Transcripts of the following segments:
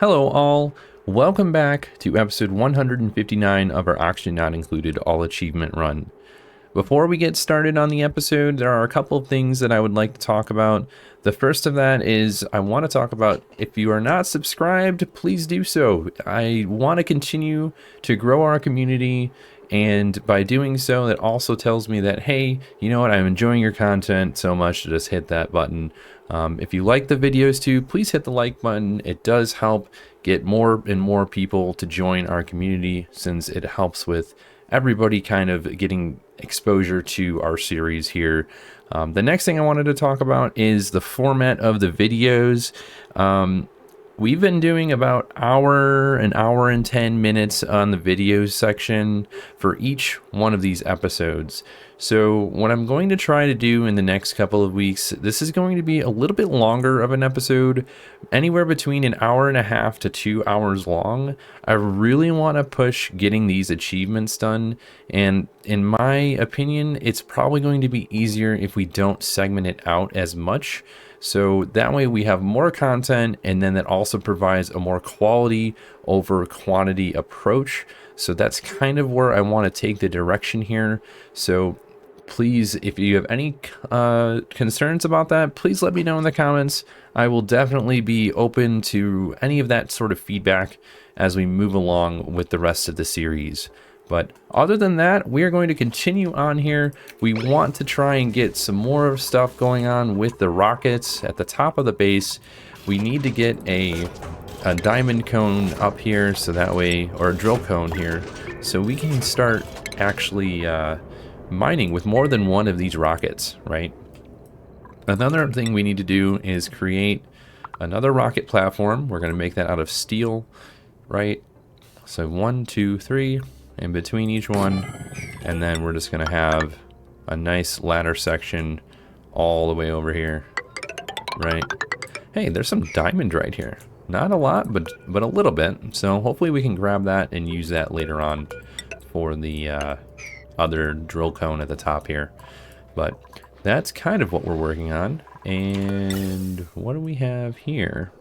Hello all, welcome back to episode 159 of our Oxygen Not Included All Achievement Run. Before we get started on the episode, there are a couple of things that I would like to talk about. The first of that is I want to talk about if you are not subscribed, please do so. I want to continue to grow our community, and by doing so, that also tells me that, hey, you know what, I'm enjoying your content so much to just hit that button. If you like the videos too, please hit the like button. It does help get more and more people to join our community, since it helps with everybody kind of getting exposure to our series here. The next thing I wanted to talk about is the format of the videos. We've been doing about an hour and 10 minutes on the videos section for each one of these episodes. So what I'm going to try to do in the next couple of weeks, this is going to be a little bit longer of an episode, anywhere between an hour and a half to 2 hours long. I really want to push getting these achievements done, and in my opinion, it's probably going to be easier if we don't segment it out as much. So that way we have more content, and then that also provides a more quality over quantity approach. So that's kind of where I want to take the direction here. So please, if you have any concerns about that, please let me know in the comments. I will definitely be open to any of that sort of feedback as we move along with the rest of the series. But other than that, we are going to continue on here. We want to try and get some more stuff going on with the rockets at the top of the base. We need to get a diamond cone up here, so that way, or a drill cone here, so we can start actually mining with more than one of these rockets, right? Another thing we need to do is create another rocket platform. We're going to make that out of steel, right? So 1, 2, 3 in between each one, and then we're just going to have a nice ladder section all the way over here, right? Hey, there's some diamond right here. Not a lot, but a little bit. So hopefully we can grab that and use that later on for the other drill cone at the top here. But that's kind of what we're working on. And what do we have here?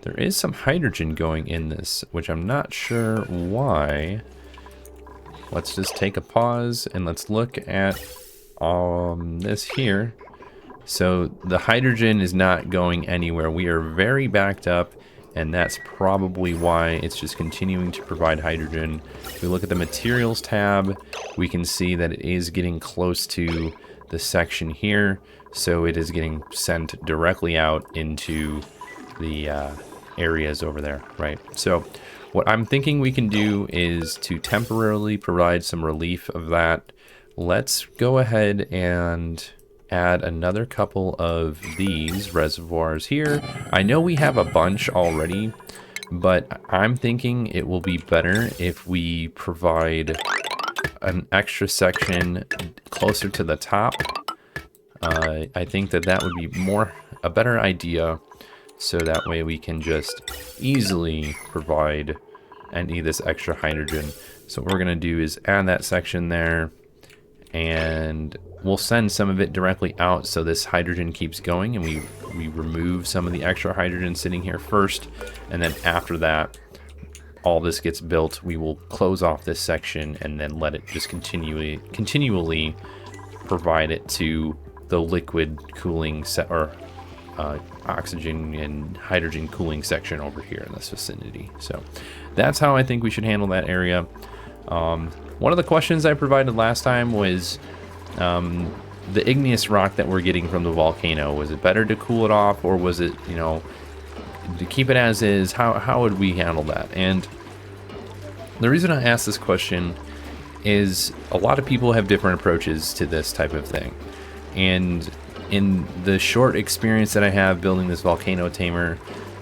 There is some hydrogen going in this, which I'm not sure why. Let's just take a pause and let's look at this here. So the hydrogen is not going anywhere. We are very backed up, and that's probably why it's just continuing to provide hydrogen. If we look at the materials tab, we can see that it is getting close to the section here. So it is getting sent directly out into the areas over there, right? So what I'm thinking we can do is to temporarily provide some relief of that. Let's go ahead and add another couple of these reservoirs here. I know we have a bunch already, but I'm thinking it will be better if we provide an extra section closer to the top. I think that would be a better idea, so that way we can just easily provide any of this extra hydrogen. So what we're gonna do is add that section there, and we'll send some of it directly out so this hydrogen keeps going, and we remove some of the extra hydrogen sitting here first, and then after that, all this gets built, we will close off this section and then let it just continually provide it to the liquid cooling oxygen and hydrogen cooling section over here in this vicinity. So that's how I think we should handle that area. One of the questions I provided last time was the igneous rock that we're getting from the volcano. Was it better to cool it off, or was it, you know, to keep it as is? How would we handle that? And the reason I asked this question is a lot of people have different approaches to this type of thing. And in the short experience that I have building this volcano tamer,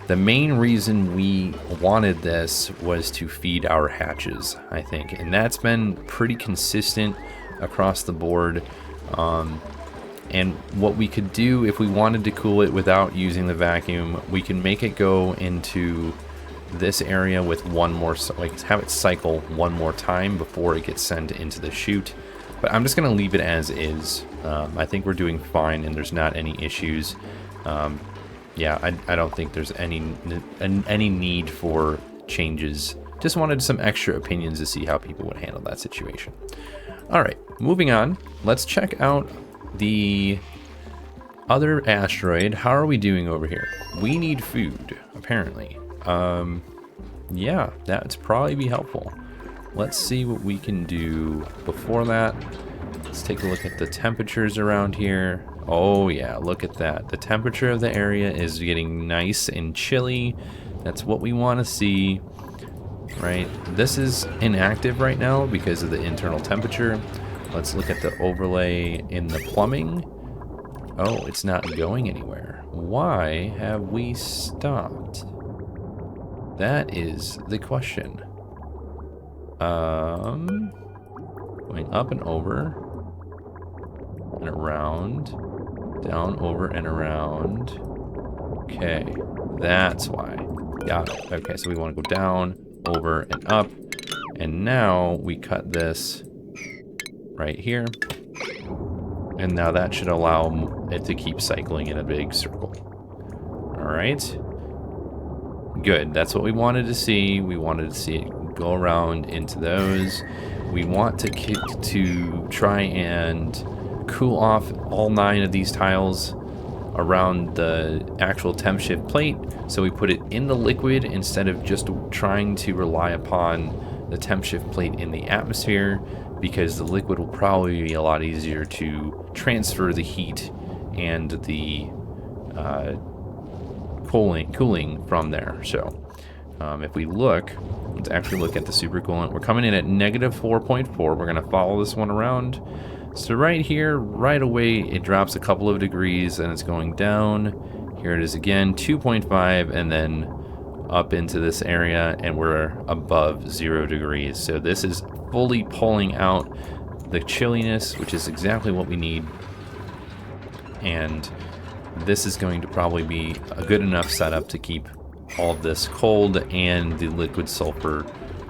the main reason we wanted this was to feed our hatches, I think. And that's been pretty consistent across the board. And what we could do if we wanted to cool it without using the vacuum, we can make it go into this area with one more, like have it cycle one more time before it gets sent into the chute. But I'm just going to leave it as is. I think we're doing fine and there's not any issues. yeah, I don't think there's any need for changes. Just wanted some extra opinions to see how people would handle that situation. All right, moving on. Let's check out the other asteroid. How are we doing over here? We need food, apparently. Yeah, that's probably be helpful. Let's see what we can do before that. Let's take a look at the temperatures around here. Oh yeah, look at that. The temperature of the area is getting nice and chilly. That's what we want to see, right? This is inactive right now because of the internal temperature. Let's look at the overlay in the plumbing. Oh, it's not going anywhere. Why have we stopped? That is the question. Going up and over and around, down, over and around. Okay, that's why. Got it. Okay, so we want to go down, over, and up. And now we cut this right here. And now that should allow it to keep cycling in a big circle. All right. Good. That's what we wanted to see. We wanted to see it go around into those. We want to try and cool off all 9 of these tiles around the actual temp shift plate. So we put it in the liquid instead of just trying to rely upon the temp shift plate in the atmosphere, because the liquid will probably be a lot easier to transfer the heat and the cooling from there. So if we look, let's actually look at the supercoolant. We're coming in at -4.4. We're going to follow this one around. So right here, right away, it drops a couple of degrees and it's going down. Here it is again, 2.5, and then up into this area, and we're above 0 degrees. So this is fully pulling out the chilliness, which is exactly what we need. And this is going to probably be a good enough setup to keep all of this cold and the liquid sulfur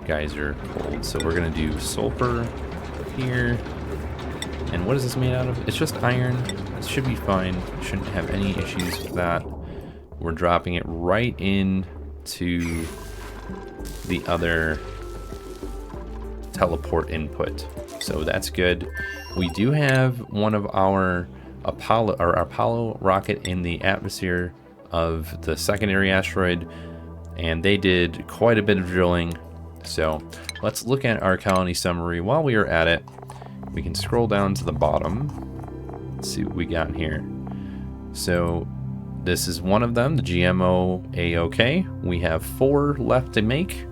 geyser cold. So we're going to do sulfur here. And what is this made out of? It's just iron. It should be fine. Shouldn't have any issues with that. We're dropping it right in to the other teleport input. So that's good. We do have one of our Apollo rocket in the atmosphere of the secondary asteroid, and they did quite a bit of drilling. So let's look at our colony summary. While we are at it, we can scroll down to the bottom. Let's see what we got here. So this is one of them, the GMO AOK. We have 4 left to make,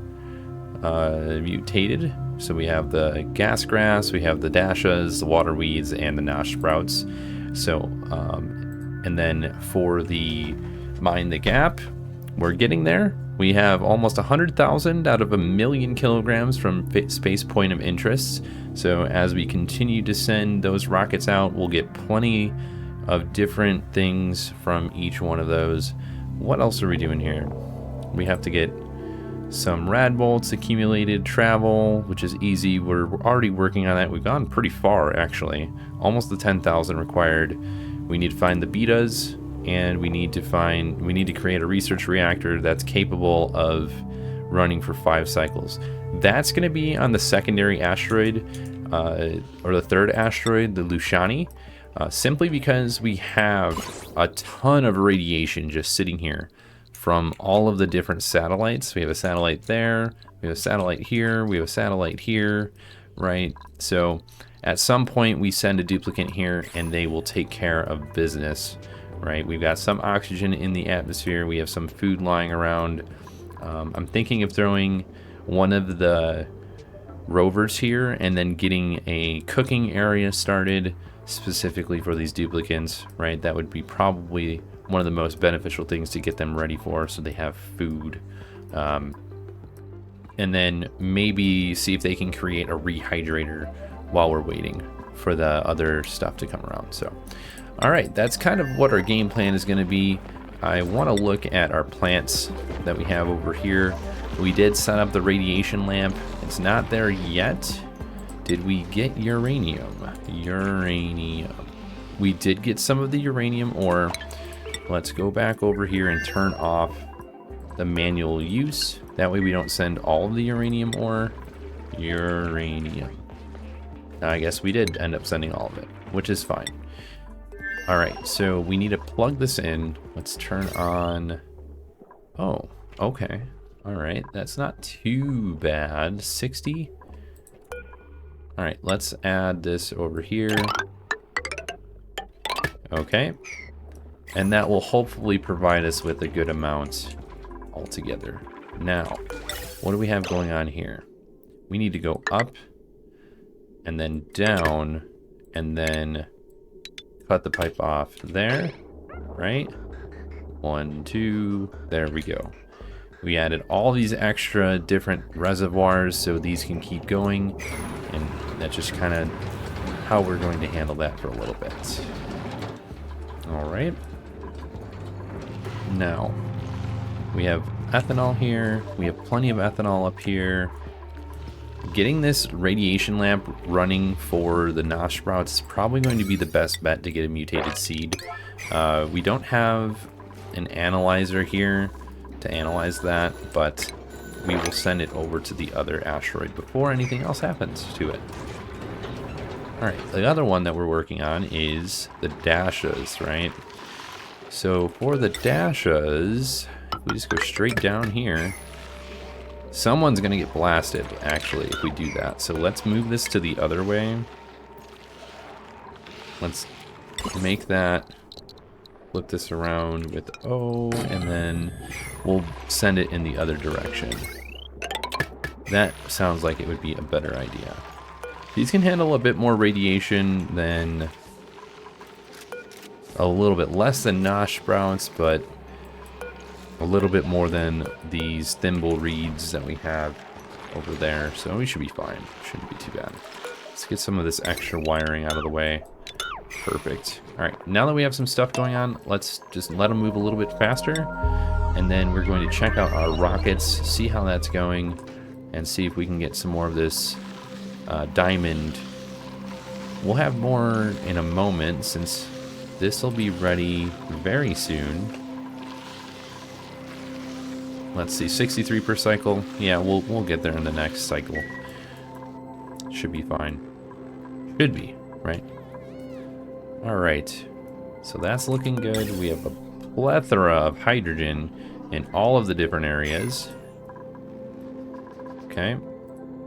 mutated. So we have the gas grass, we have the dashas, the water weeds, and the nosh sprouts. So, and then for the Mind the Gap, we're getting there. We have almost 100,000 out of 1,000,000 kilograms from Space Point of Interest. So as we continue to send those rockets out, we'll get plenty of different things from each one of those. What else are we doing here? We have to get some rad bolts accumulated, travel, which is easy. We're already working on that. We've gone pretty far, actually. Almost the 10,000 required. We need to find the betas, and we need to create a research reactor that's capable of running for 5 cycles. That's going to be on the secondary asteroid, or the 3rd asteroid, the Lushani, simply because we have a ton of radiation just sitting here from all of the different satellites. We have a satellite there, we have a satellite here, we have a satellite here, right? So at some point we send a duplicate here and they will take care of business, right? We've got some oxygen in the atmosphere, we have some food lying around. I'm thinking of throwing one of the rovers here and then getting a cooking area started specifically for these duplicates, right? That would be probably one of the most beneficial things to get them ready for, so they have food. And then maybe see if they can create a rehydrator while we're waiting for the other stuff to come around. So, all right, that's kind of what our game plan is going to be. I want to look at our plants that we have over here. We did set up the radiation lamp. It's not there yet. Did we get uranium? Uranium. We did get some of the uranium ore. let's go back over here and turn off the manual use. That way we don't send all of the uranium ore. Uranium. I guess we did end up sending all of it, which is fine. All right, so we need to plug this in. Let's turn on... Oh, okay. All right, that's not too bad. 60? All right, let's add this over here. Okay. And that will hopefully provide us with a good amount altogether. Now, what do we have going on here? We need to go up and then down and then cut the pipe off there, right? 1, 2, there we go. We added all these extra different reservoirs so these can keep going, and that's just kind of how we're going to handle that for a little bit. All right. Now, we have ethanol here. We have plenty of ethanol up here. Getting this radiation lamp running for the nosh sprouts is probably going to be the best bet to get a mutated seed. We don't have an analyzer here to analyze that, but we will send it over to the other asteroid before anything else happens to it. Alright, the other one that we're working on is the dashas, right? So for the dashas, if we just go straight down here, someone's going to get blasted, actually, if we do that. So let's move this to the other way. Let's make that, flip this around with O, and then we'll send it in the other direction. That sounds like it would be a better idea. These can handle a bit more radiation than, a little bit less than nosh sprouts, but a little bit more than these thimble reeds that we have over there. So we should be fine. Shouldn't be too bad. Let's get some of this extra wiring out of the way. Perfect. All right, now that we have some stuff going on, let's just let them move a little bit faster. And then we're going to check out our rockets, see how that's going, and see if we can get some more of this diamond. We'll have more in a moment since this will be ready very soon. Let's see, 63 per cycle. Yeah, we'll get there in the next cycle. Should be fine. Should be, right? All right. So that's looking good. We have a plethora of hydrogen in all of the different areas. Okay.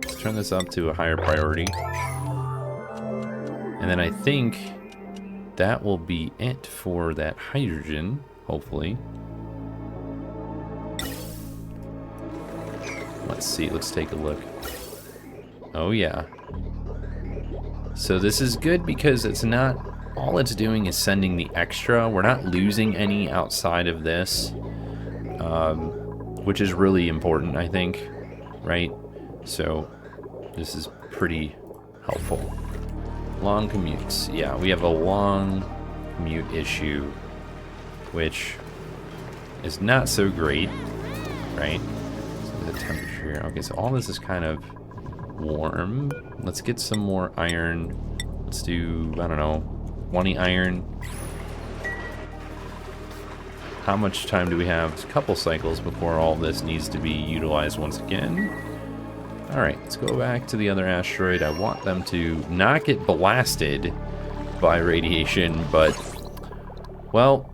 Let's turn this up to a higher priority. And then I think that will be it for that hydrogen, hopefully. Let's see, let's take a look. Oh yeah. So this is good because it's not, all it's doing is sending the extra. We're not losing any outside of this, which is really important, I think, right? So this is pretty helpful. Long commutes. Yeah, we have a long commute issue, which is not so great, right? So the temperature here. Okay, so all this is kind of warm. Let's get some more iron. Let's do, I don't know, 20 iron. How much time do we have? A couple cycles before all this needs to be utilized once again. Alright, let's go back to the other asteroid. I want them to not get blasted by radiation, but, well,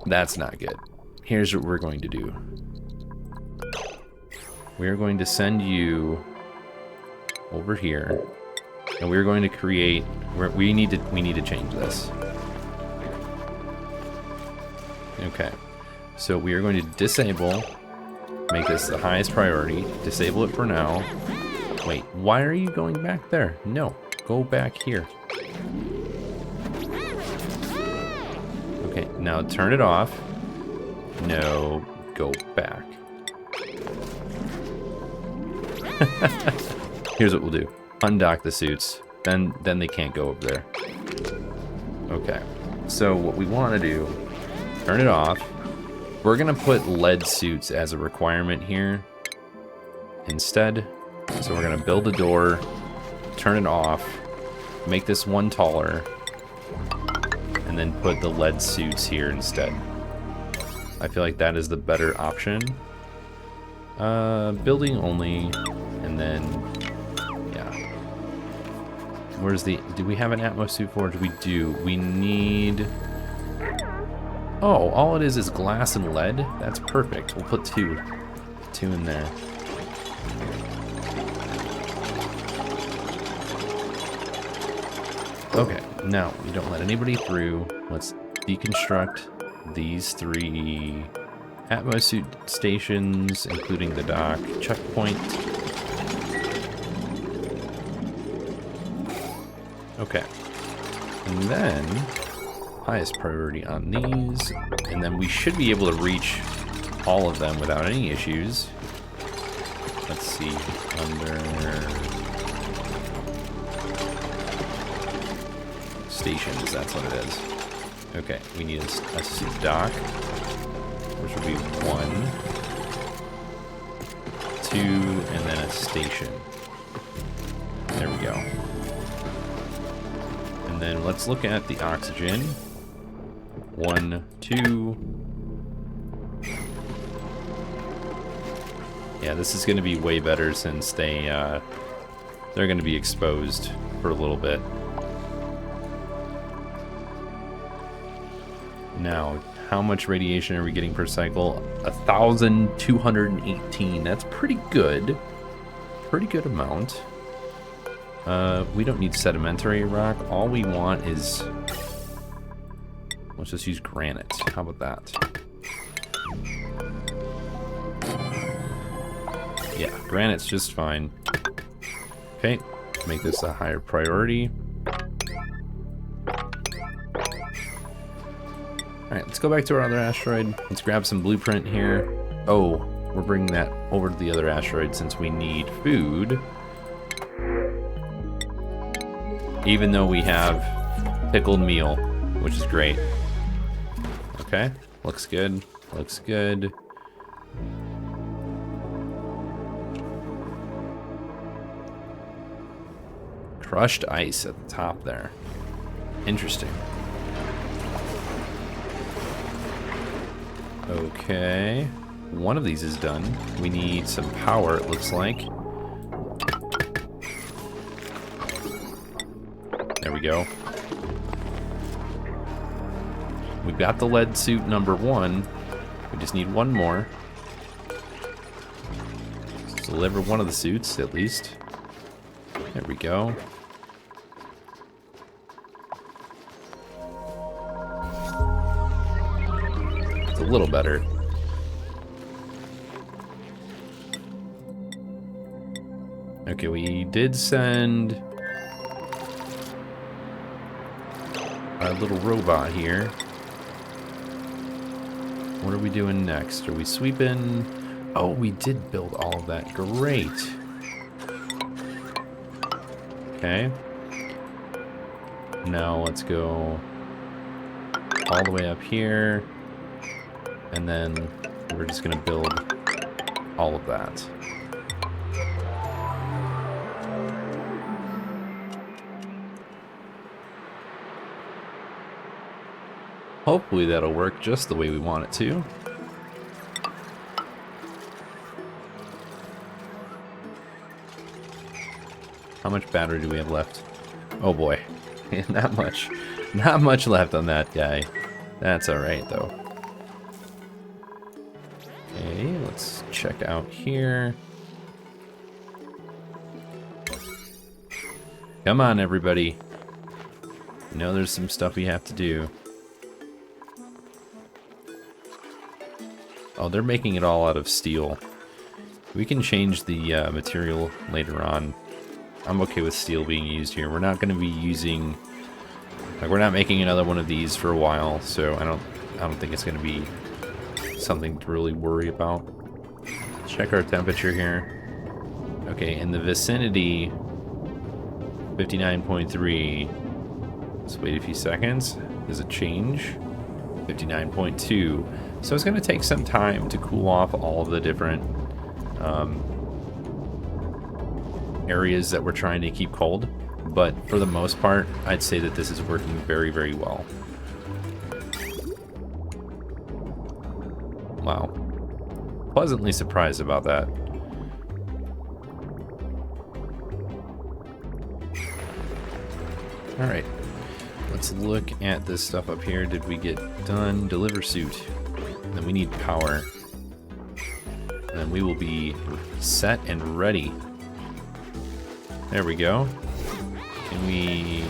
that's not good. Here's what we're going to do. We're going to send you over here, and we're going to create, we need to change this. Okay, so we are going to disable, make this the highest priority, disable it for now. Wait, why are you going back there? No, go back here. Okay, now turn it off. No, go back. Here's what we'll do. Undock the suits. Then they can't go over there. Okay, so what we want to do, turn it off. We're gonna put lead suits as a requirement here instead. So we're gonna build a door, turn it off, make this one taller, and then put the lead suits here instead. I feel like that is the better option. Building only, and then, yeah. Where's the, do we have an Atmos suit forge? We do. We need, oh, all it is glass and lead? That's perfect. We'll put two in there. Okay, now we don't let anybody through. Let's deconstruct these 3 Atmos suit stations, including the dock checkpoint. Okay, and then highest priority on these, and then we should be able to reach all of them without any issues. Let's see, under stations, that's what it is. Okay, we need a suit dock, which will be 1, 2, and then a station. There we go. And then let's look at the oxygen. 1, 2. Yeah, this is going to be way better since they're going to be exposed for a little bit. Now, how much radiation are we getting per cycle? 1,218. That's pretty good. Pretty good amount. We don't need sedimentary rock. All we want is... let's just use granite. How about that? Yeah, granite's just fine. Okay, make this a higher priority. Alright, let's go back to our other asteroid. Let's grab some blueprint here. Oh, we're bringing that over to the other asteroid since we need food. Even though we have pickled meal, which is great. Okay, looks good. Looks good. Crushed ice at the top there. Interesting. Okay, one of these is done. We need some power, it looks like. There we go. We've got the lead suit number 1. We just need one more. Let's deliver one of the suits, at least. There we go. It's a little better. Okay, we did send a little robot here. What are we doing next? Are we sweeping? Oh, we did build all of that. Great. Okay. Now let's go all the way up here. And then we're just going to build all of that. Hopefully that'll work just the way we want it to. How much battery do we have left? Oh boy, not much. Not much left on that guy. That's alright though. Okay, let's check out here. Come on everybody. I know there's some stuff we have to do. Oh, they're making it all out of steel. We can change the material later on. I'm okay with steel being used here. We're not going to be using, like, we're not making another one of these for a while, so I don't think it's going to be something to really worry about. Check our temperature here. Okay, in the vicinity, 59.3. Let's wait a few seconds. Does it change? 59.2. So it's going to take some time to cool off all of the different areas that we're trying to keep cold. But for the most part, I'd say that this is working very, very well. Wow. Pleasantly surprised about that. Alright. Let's look at this stuff up here. Did we get done? Deliver suit. And then we need power. And then we will be set and ready. There we go. Can we...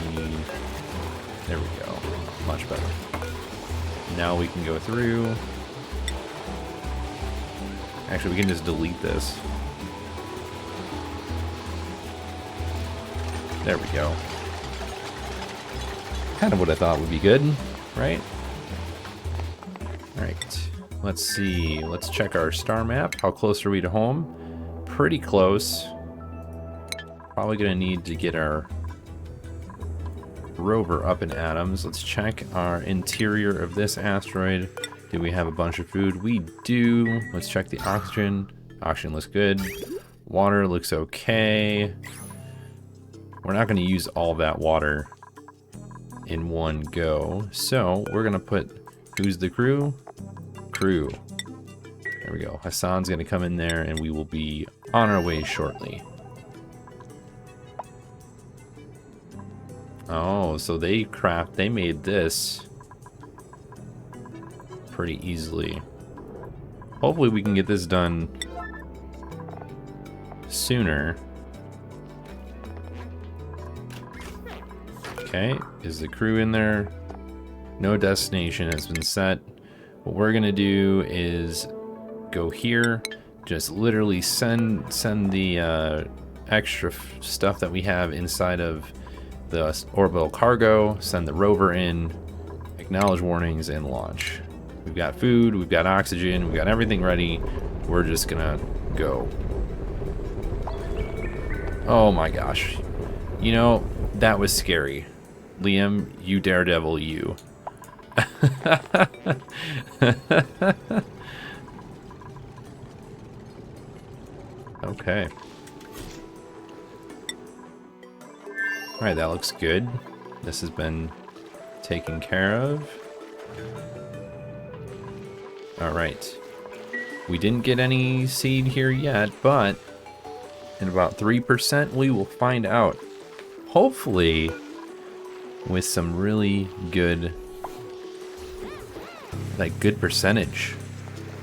There we go. Much better. Now we can go through. Actually, we can just delete this. There we go. Kind of what I thought would be good, right? Alright. Let's see. Let's check our star map. How close are we to home? Pretty close. Probably gonna need to get our rover up in atoms. Let's check our interior of this asteroid. Do we have a bunch of food? We do. Let's check the oxygen. Oxygen looks good. Water looks okay. We're not gonna use all that water in one go. So we're gonna put, who's the crew? Crew. There we go. Hassan's gonna come in there and we will be on our way shortly. Oh, so they made this pretty easily. Hopefully we can get this done sooner. Okay, is the crew in there? No destination has been set. What we're gonna do is go here, just literally send the extra stuff that we have inside of the orbital cargo, send the rover in, acknowledge warnings, and launch. We've got food, we've got oxygen, we've got everything ready. We're just gonna go. Oh my gosh. You know, that was scary. Liam, you daredevil, you. Okay. Alright, that looks good. This has been taken care of. Alright. We didn't get any seed here yet, but in about 3% we will find out. Hopefully with some really good, good percentage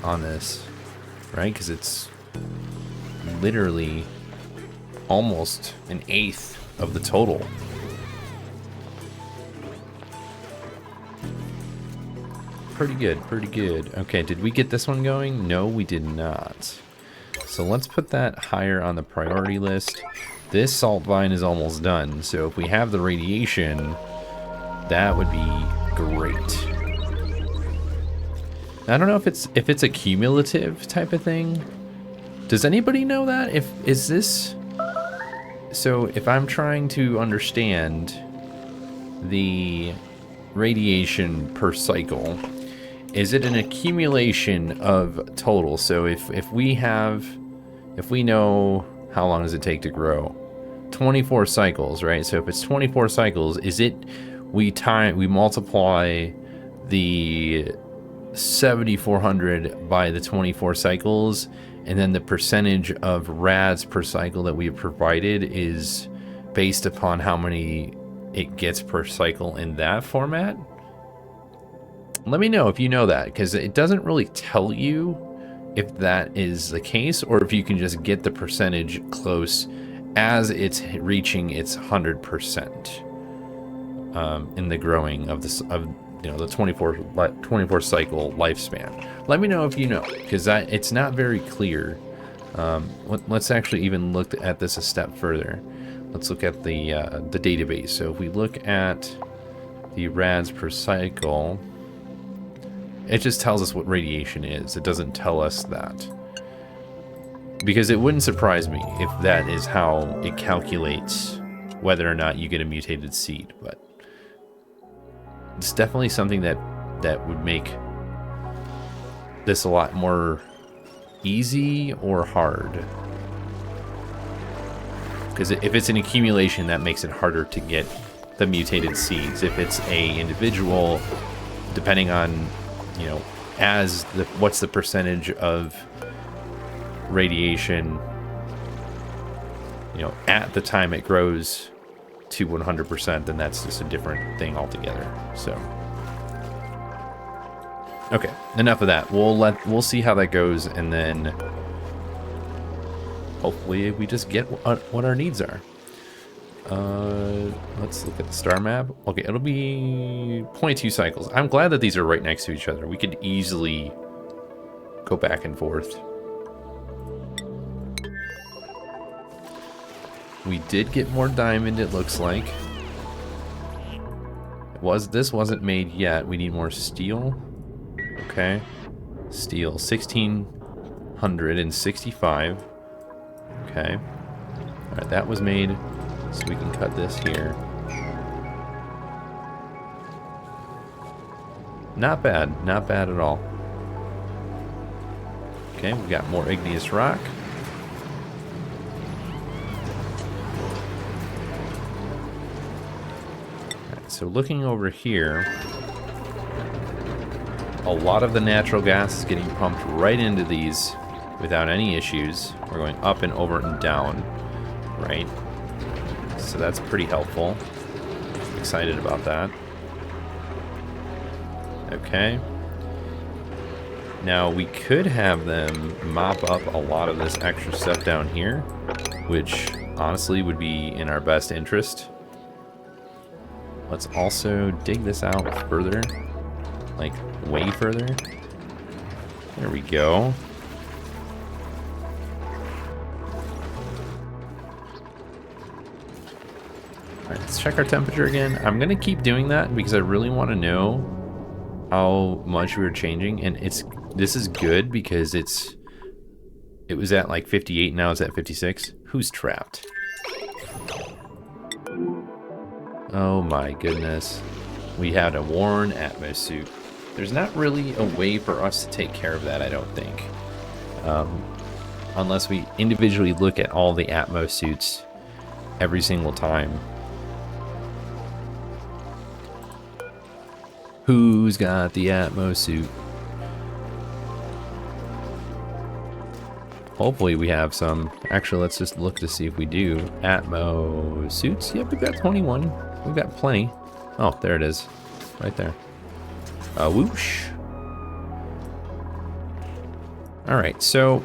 on this, right? Because it's literally almost an eighth of the total. Pretty good, pretty good. Okay, did we get this one going? No, we did not. So let's put that higher on the priority list. This salt vine is almost done, so if we have the radiation, that would be great. I don't know if it's a cumulative type of thing. Does anybody know that? Is this... So if I'm trying to understand the radiation per cycle, is it an accumulation of total? So if we know how long does it take to grow? 24 cycles, right? So if it's 24 cycles, is it we multiply the 7,400 by the 24 cycles, and then the percentage of rads per cycle that we have provided is based upon how many it gets per cycle in that format? Let me know if you know that, because it doesn't really tell you if that is the case, or if you can just get the percentage close as it's reaching its 100% in the growing of this the 24 cycle lifespan. Let me know if you know, because it's not very clear. Let's actually even look at this a step further. Let's look at the database. So if we look at the rads per cycle, it just tells us what radiation is. It doesn't tell us that, because it wouldn't surprise me if that is how it calculates whether or not you get a mutated seed. But it's definitely something that would make this a lot more easy or hard. Because if it's an accumulation, that makes it harder to get the mutated seeds. If it's a individual, depending on as what's the percentage of radiation, you know, at the time it grows to 100%, then that's just a different thing altogether. So, okay, enough of that. We'll see how that goes, and then hopefully we just get what our needs are. Let's look at the star map. Okay, it'll be 0.2 cycles. I'm glad that these are right next to each other. We could easily go back and forth. We did get more diamond, it looks like. This wasn't made yet. We need more steel. Okay. Steel, 1665. Okay. Alright, that was made. So we can cut this here. Not bad. Not bad at all. Okay, we got more igneous rock. So looking over here, a lot of the natural gas is getting pumped right into these without any issues. We're going up and over and down, right? So that's pretty helpful. Excited about that. Okay. Now we could have them mop up a lot of this extra stuff down here, which honestly would be in our best interest. Let's also dig this out further, like way further. There we go. All right, let's check our temperature again. I'm gonna keep doing that because I really want to know how much we were changing, and this is good because it was at like 58, now it's at 56. Who's trapped? Oh my goodness. We had a worn Atmos suit. There's not really a way for us to take care of that, I don't think. Unless we individually look at all the Atmos suits every single time. Who's got the Atmos suit? Hopefully we have some. Actually, let's just look to see if we do. Atmos suits? Yep, we've got 21. We've got plenty. Oh, there it is. Right there. Whoosh. Alright, so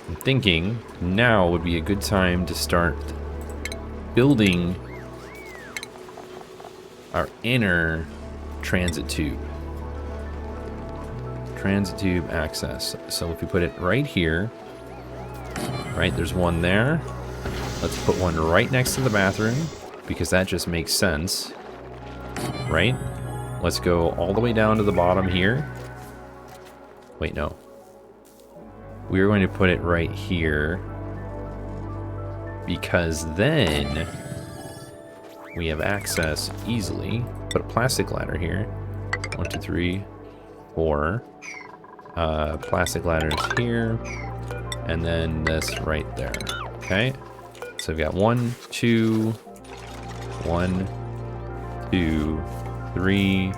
I'm thinking now would be a good time to start building our inner transit tube. Transit tube access. So if we put it right here, right, there's one there. Let's put one right next to the bathroom because that just makes sense, right? Let's go all the way down to the bottom here. Wait, no. We're going to put it right here because then we have access easily. Put a plastic ladder here. 1, 2, 3, 4. Plastic ladders here. And then this right there. Okay. So we've got 1, 2, 1, 2, 3.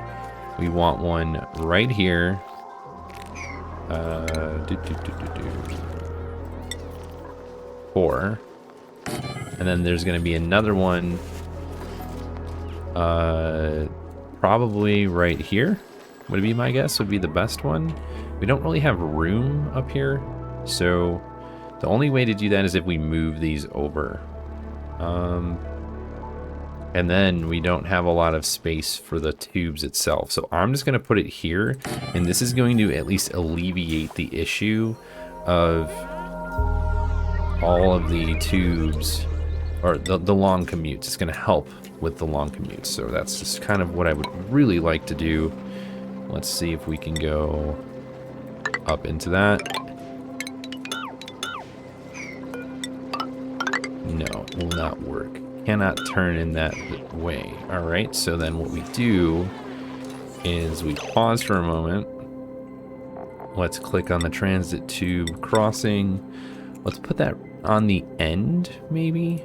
We want one right here. 4. And then there's going to be another one probably right here would be my guess, would be the best one. We don't really have room up here, so the only way to do that is if we move these over. And then we don't have a lot of space for the tubes itself. So I'm just going to put it here, and this is going to at least alleviate the issue of all of the tubes, or the long commutes. It's going to help with the long commutes. So that's just kind of what I would really like to do. Let's see if we can go up into that. No, it will not work. Cannot turn in that way. Alright, so then what we do is we pause for a moment. Let's click on the transit tube crossing. Let's put that on the end, maybe,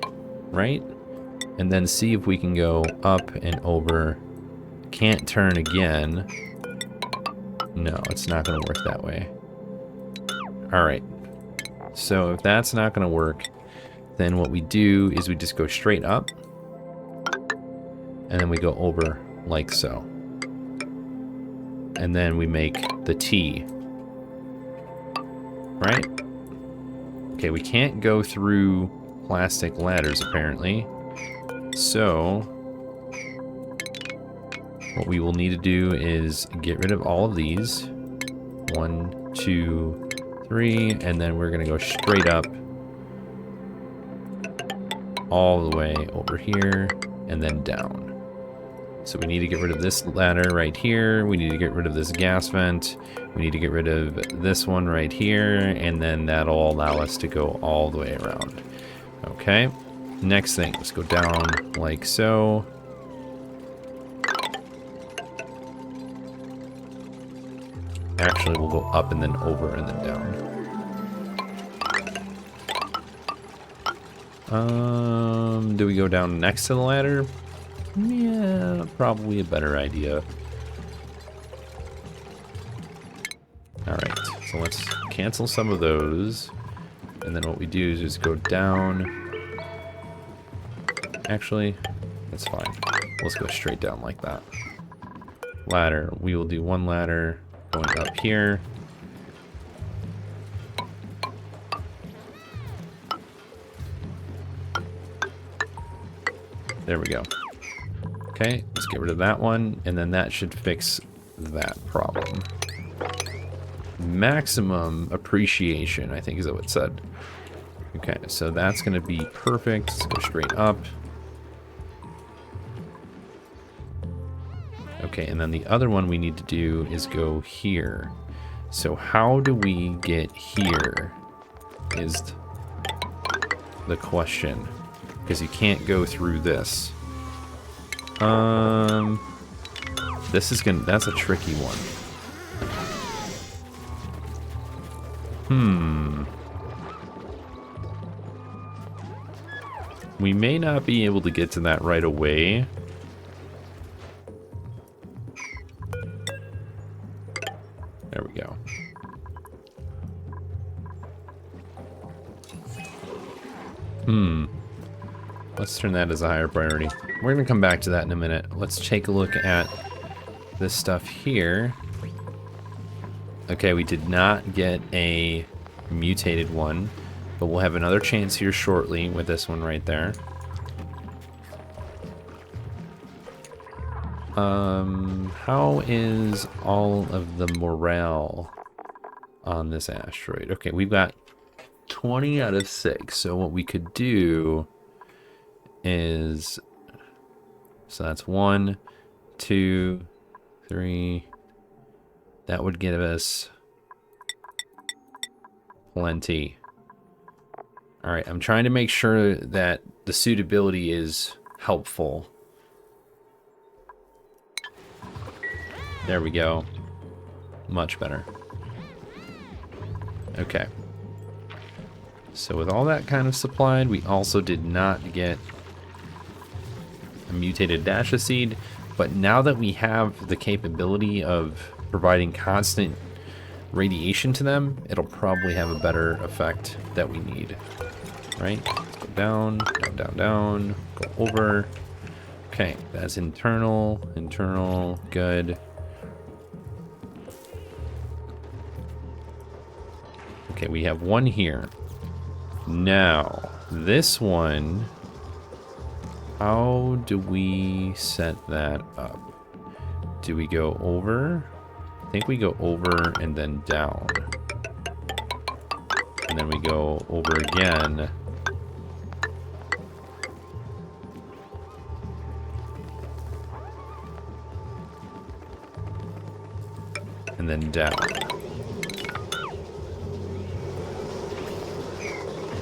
right? And then see if we can go up and over. Can't turn again. No, it's not going to work that way. All right. So if that's not going to work, then what we do is we just go straight up. And then we go over like so. And then we make the T. Right? Okay, we can't go through plastic ladders apparently. So what we will need to do is get rid of all of these. 1, 2, 3, and then we're gonna go straight up all the way over here and then down. So we need to get rid of this ladder right here. We need to get rid of this gas vent. We need to get rid of this one right here, and then that'll allow us to go all the way around. Okay, next thing, let's go down like so. Actually, we'll go up and then over and then down. Do we go down next to the ladder? Yeah, probably a better idea. Alright, so let's cancel some of those. And then what we do is just go down. Actually, that's fine. Let's go straight down like that. Ladder. We will do one ladder going up here. There we go. Okay, let's get rid of that one, and then that should fix that problem. Maximum appreciation, I think is what it said. Okay, so that's going to be perfect. Let's go straight up. Okay, and then the other one we need to do is go here. So how do we get here is the question. Because you can't go through this. This is that's a tricky one. We may not be able to get to that right away. There we go. Let's turn that as a higher priority. We're going to come back to that in a minute. Let's take a look at this stuff here. Okay, we did not get a mutated one, but we'll have another chance here shortly with this one right there. How is all of the morale on this asteroid? Okay, we've got 20 out of 6. So what we could do is, so that's 1, 2, 3. That would give us plenty. All right, I'm trying to make sure that the suitability is helpful. There we go. Much better. Okay. So with all that kind of supplied, we also did not get a mutated Dasha seed, but now that we have the capability of providing constant radiation to them, it'll probably have a better effect that we need. Right? Let's go down, down, down, down, go over. Okay, that's internal, good. Okay, we have one here. Now, this one, how do we set that up? Do we go over? I think we go over and then down. And then we go over again. And then down.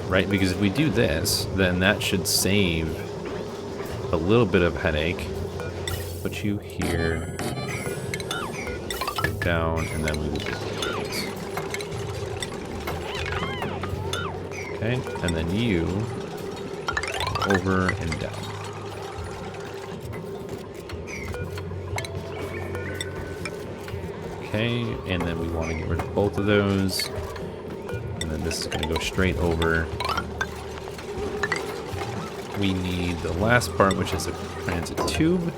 Right, because if we do this, then that should save a little bit of headache. Put you here, down, and then we will do these. Okay, and then you over and down. Okay, and then we want to get rid of both of those. And then this is going to go straight over. We need the last part, which is a transit tube.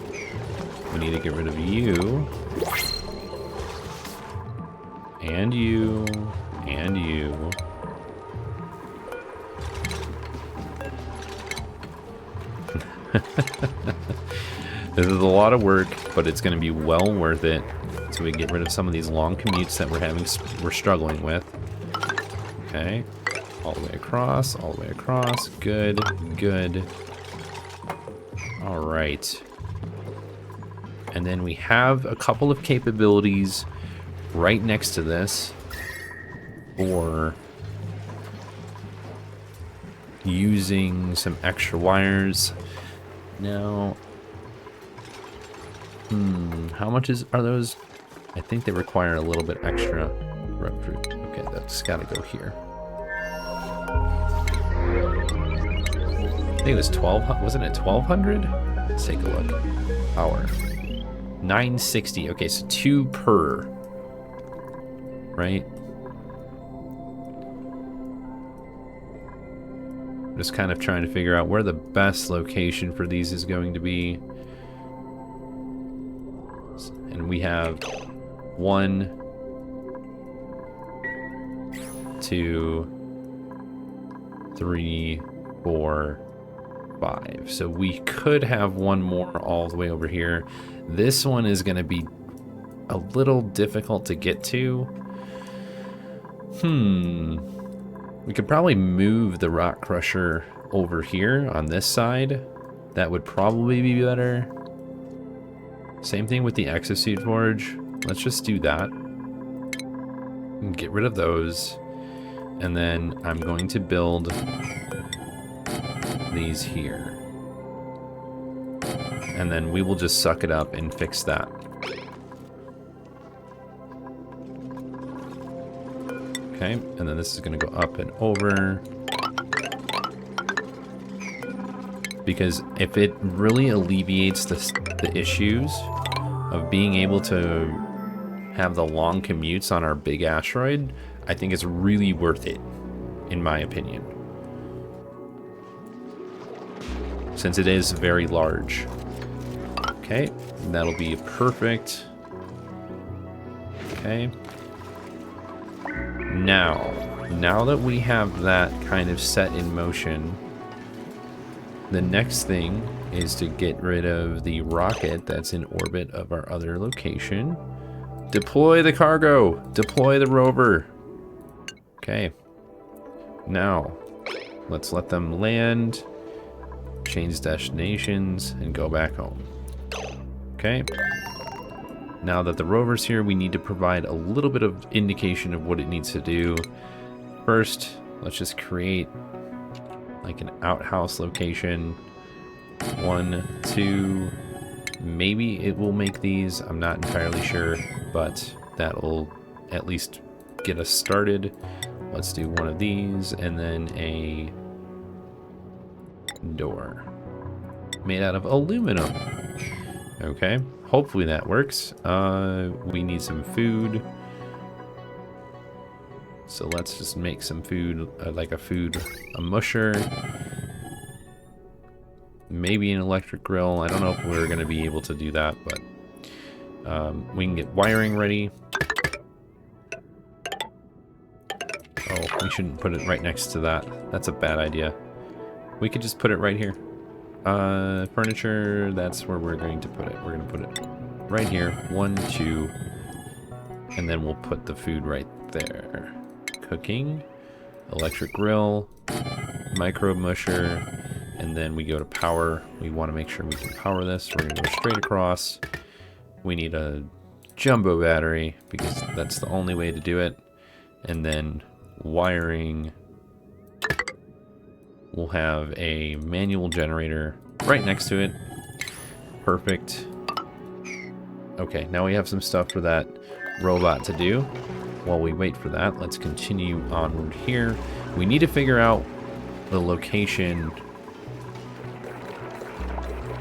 We need to get rid of you. And you. And you. This is a lot of work, but it's going to be well worth it. So we get rid of some of these long commutes that we're struggling with. Okay. All the way across, all the way across. Good, good. All right. And then we have a couple of capabilities right next to this for using some extra wires. Now, how much are those? I think they require a little bit extra. Okay, that's got to go here. I think it was 12. Wasn't it 1200? Let's take a look. Power 960. Okay, so 2 per. Right. Just kind of trying to figure out where the best location for these is going to be. And we have 1, 2, 3, 4, 5. So we could have one more all the way over here. This one is going to be a little difficult to get to. We could probably move the rock crusher over here on this side. That would probably be better. Same thing with the exosuit forge. Let's just do that. And get rid of those. And then I'm going to build these here. And then we will just suck it up and fix that. Okay, and then this is going to go up and over. Because if it really alleviates the issues of being able to have the long commutes on our big asteroid, I think it's really worth it, in my opinion. Since it is very large. Okay, that'll be perfect. Okay. Now that we have that kind of set in motion, the next thing is to get rid of the rocket that's in orbit of our other location. Deploy the cargo! Deploy the rover! Okay. Now, let's let them land, change destinations, and go back home. Okay. Now that the rover's here, we need to provide a little bit of indication of what it needs to do. First, let's just create like an outhouse location. 1, 2, maybe it will make these. I'm not entirely sure, but that'll at least get us started. Let's do one of these and then a door made out of aluminum. Okay. Hopefully that works. We need some food. So let's just make some food, a musher. Maybe an electric grill. I don't know if we're going to be able to do that, but we can get wiring ready. Oh, we shouldn't put it right next to that. That's a bad idea. We could just put it right here. Furniture, that's where we're going to put it. We're going to put it right here. 1, 2, and then we'll put the food right there. Cooking, electric grill, micro musher, and then we go to power. We want to make sure we can power this. We're going to go straight across. We need a jumbo battery because that's the only way to do it. And then wiring. We'll have a manual generator right next to it. Perfect. Okay, now we have some stuff for that robot to do. While we wait for that, let's continue onward here. We need to figure out the location.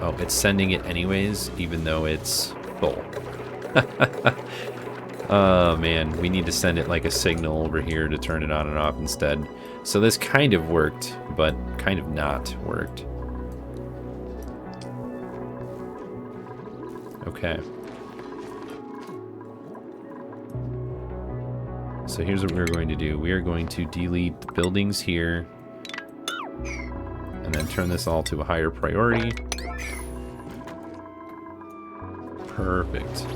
Oh, it's sending it anyways, even though it's full. Oh man, we need to send it like a signal over here to turn it on and off instead. So this kind of worked, but kind of not worked. Okay. So here's what we're going to do. We are going to delete the buildings here and then turn this all to a higher priority. Perfect.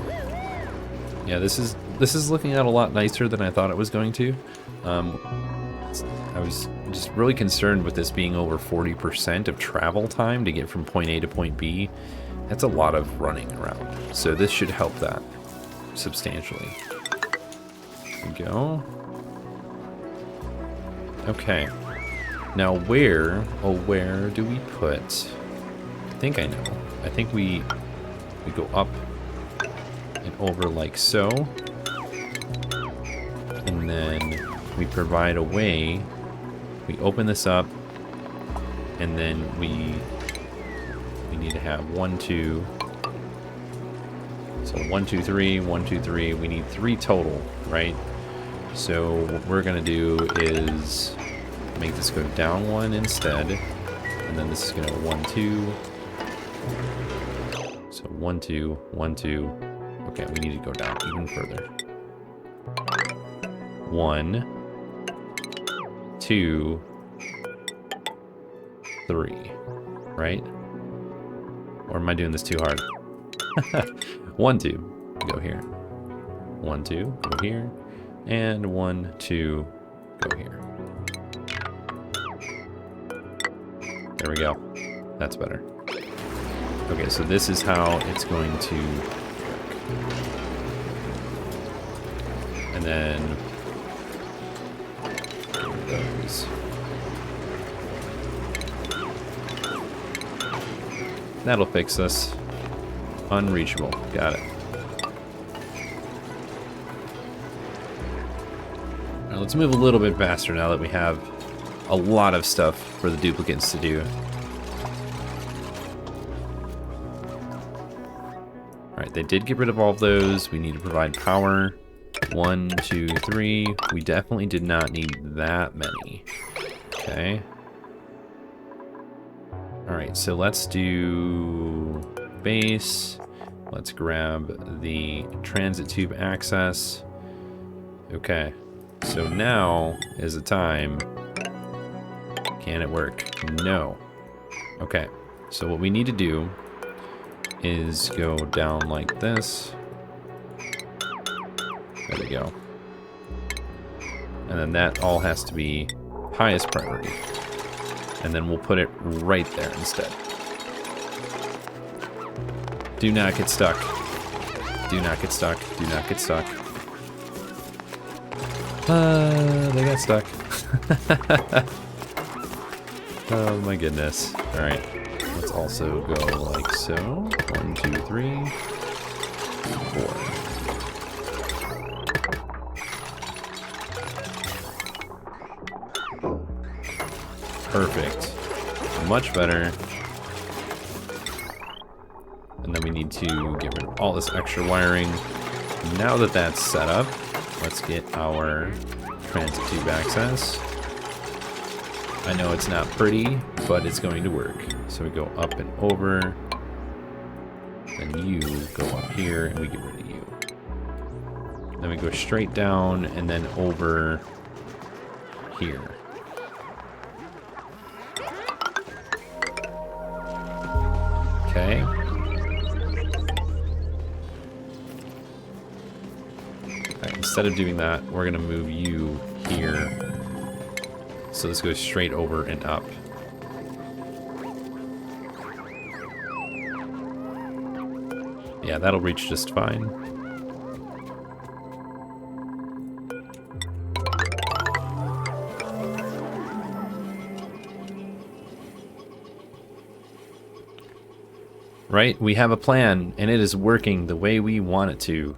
Yeah, this is looking out a lot nicer than I thought it was going to. I was just really concerned with this being over 40% of travel time to get from point A to point B. That's a lot of running around. So this should help that substantially. There we go. Okay. Now where do we put? I think I know. I think we go up and over like so. And then we provide a way. We open this up, and then we need to have 1, 2. So 1, 2, 3, 1, 2, 3. We need 3 total, right? So what we're gonna do is make this go down 1 instead, and then this is gonna 1, 2. So 1, 2, 1, 2. Okay, we need to go down even further. 1, 2, 3, right? Or am I doing this too hard? 1, 2, go here. 1, 2, go here. And 1, 2, go here. There we go. That's better. Okay, so this is how it's going to work. And then those. That'll fix us. Unreachable. Got it. Now let's move a little bit faster now that we have a lot of stuff for the duplicates to do. Alright, they did get rid of all of those. We need to provide power. 1, 2, 3. We definitely did not need that many. Okay. Alright, so let's do base. Let's grab the transit tube access. Okay. So now is the time. Can it work? No. Okay. So what we need to do is go down like this. There we go. And then that all has to be highest priority. And then we'll put it right there instead. Do not get stuck. Do not get stuck. Do not get stuck. They got stuck. Oh my goodness. Alright. Let's also go like so. 1, 2, 3, 4. Perfect. Much better. And then we need to get rid of all this extra wiring. Now that that's set up, let's get our transit tube access. I know it's not pretty, but it's going to work. So we go up and over. Then you go up here and we get rid of you. Then we go straight down and then over here. Okay. Alright, instead of doing that, we're gonna move you here. So this goes straight over and up. Yeah, that'll reach just fine. Right? We have a plan, and it is working the way we want it to.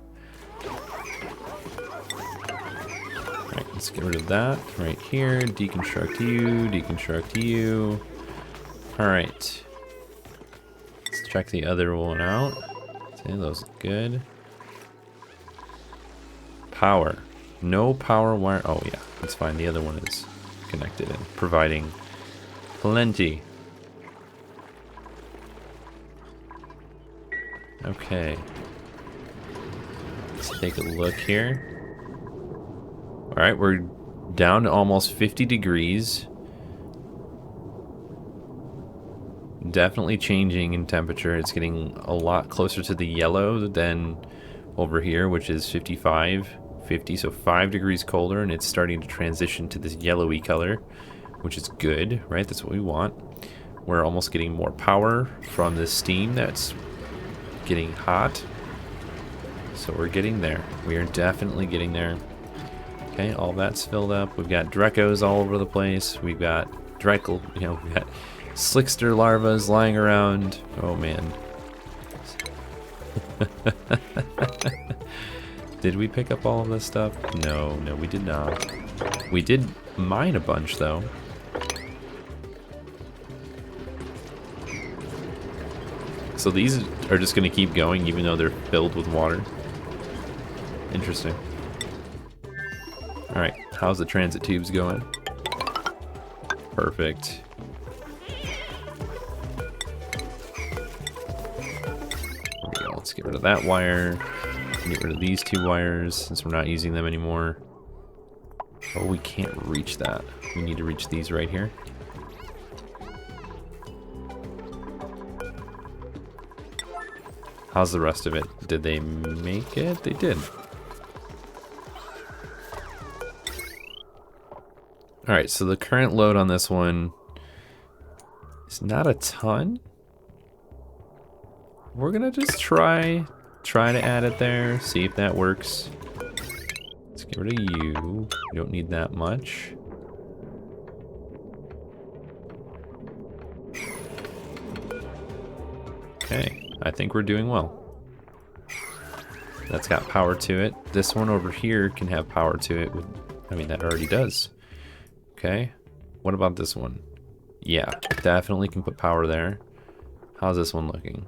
Alright, let's get rid of that right here. Deconstruct you, deconstruct you. Alright. Let's check the other one out. Okay, those look good. Power. No power wire. Oh, yeah. That's fine. The other one is connected and providing plenty. Okay. Let's take a look here. Alright, we're down to almost 50 degrees. Definitely changing in temperature. It's getting a lot closer to the yellow than over here, which is 55, 50, so 5 degrees colder, and it's starting to transition to this yellowy color, which is good, right? That's what we want. We're almost getting more power from this steam that's getting hot. So we're getting there. We are definitely getting there. Okay, all that's filled up. We've got Drecos all over the place. We've got Dreckle, we've got Slickster larvas lying around. Oh man. Did we pick up all of this stuff? No, we did not. We did mine a bunch though. So these are just going to keep going even though they're filled with water. Interesting. Alright, how's the transit tubes going? Perfect. There we go, let's get rid of that wire. Get rid of these 2 wires since we're not using them anymore. Oh, we can't reach that. We need to reach these right here. How's the rest of it? Did they make it? They did. Alright, so the current load on this one is not a ton. We're gonna just try to add it there, see if that works. Let's get rid of you. We don't need that much. Okay, I think we're doing well. That's got power to it. This one over here can have power to it. I mean, that already does. Okay, what about this one? Yeah, definitely can put power there. How's this one looking?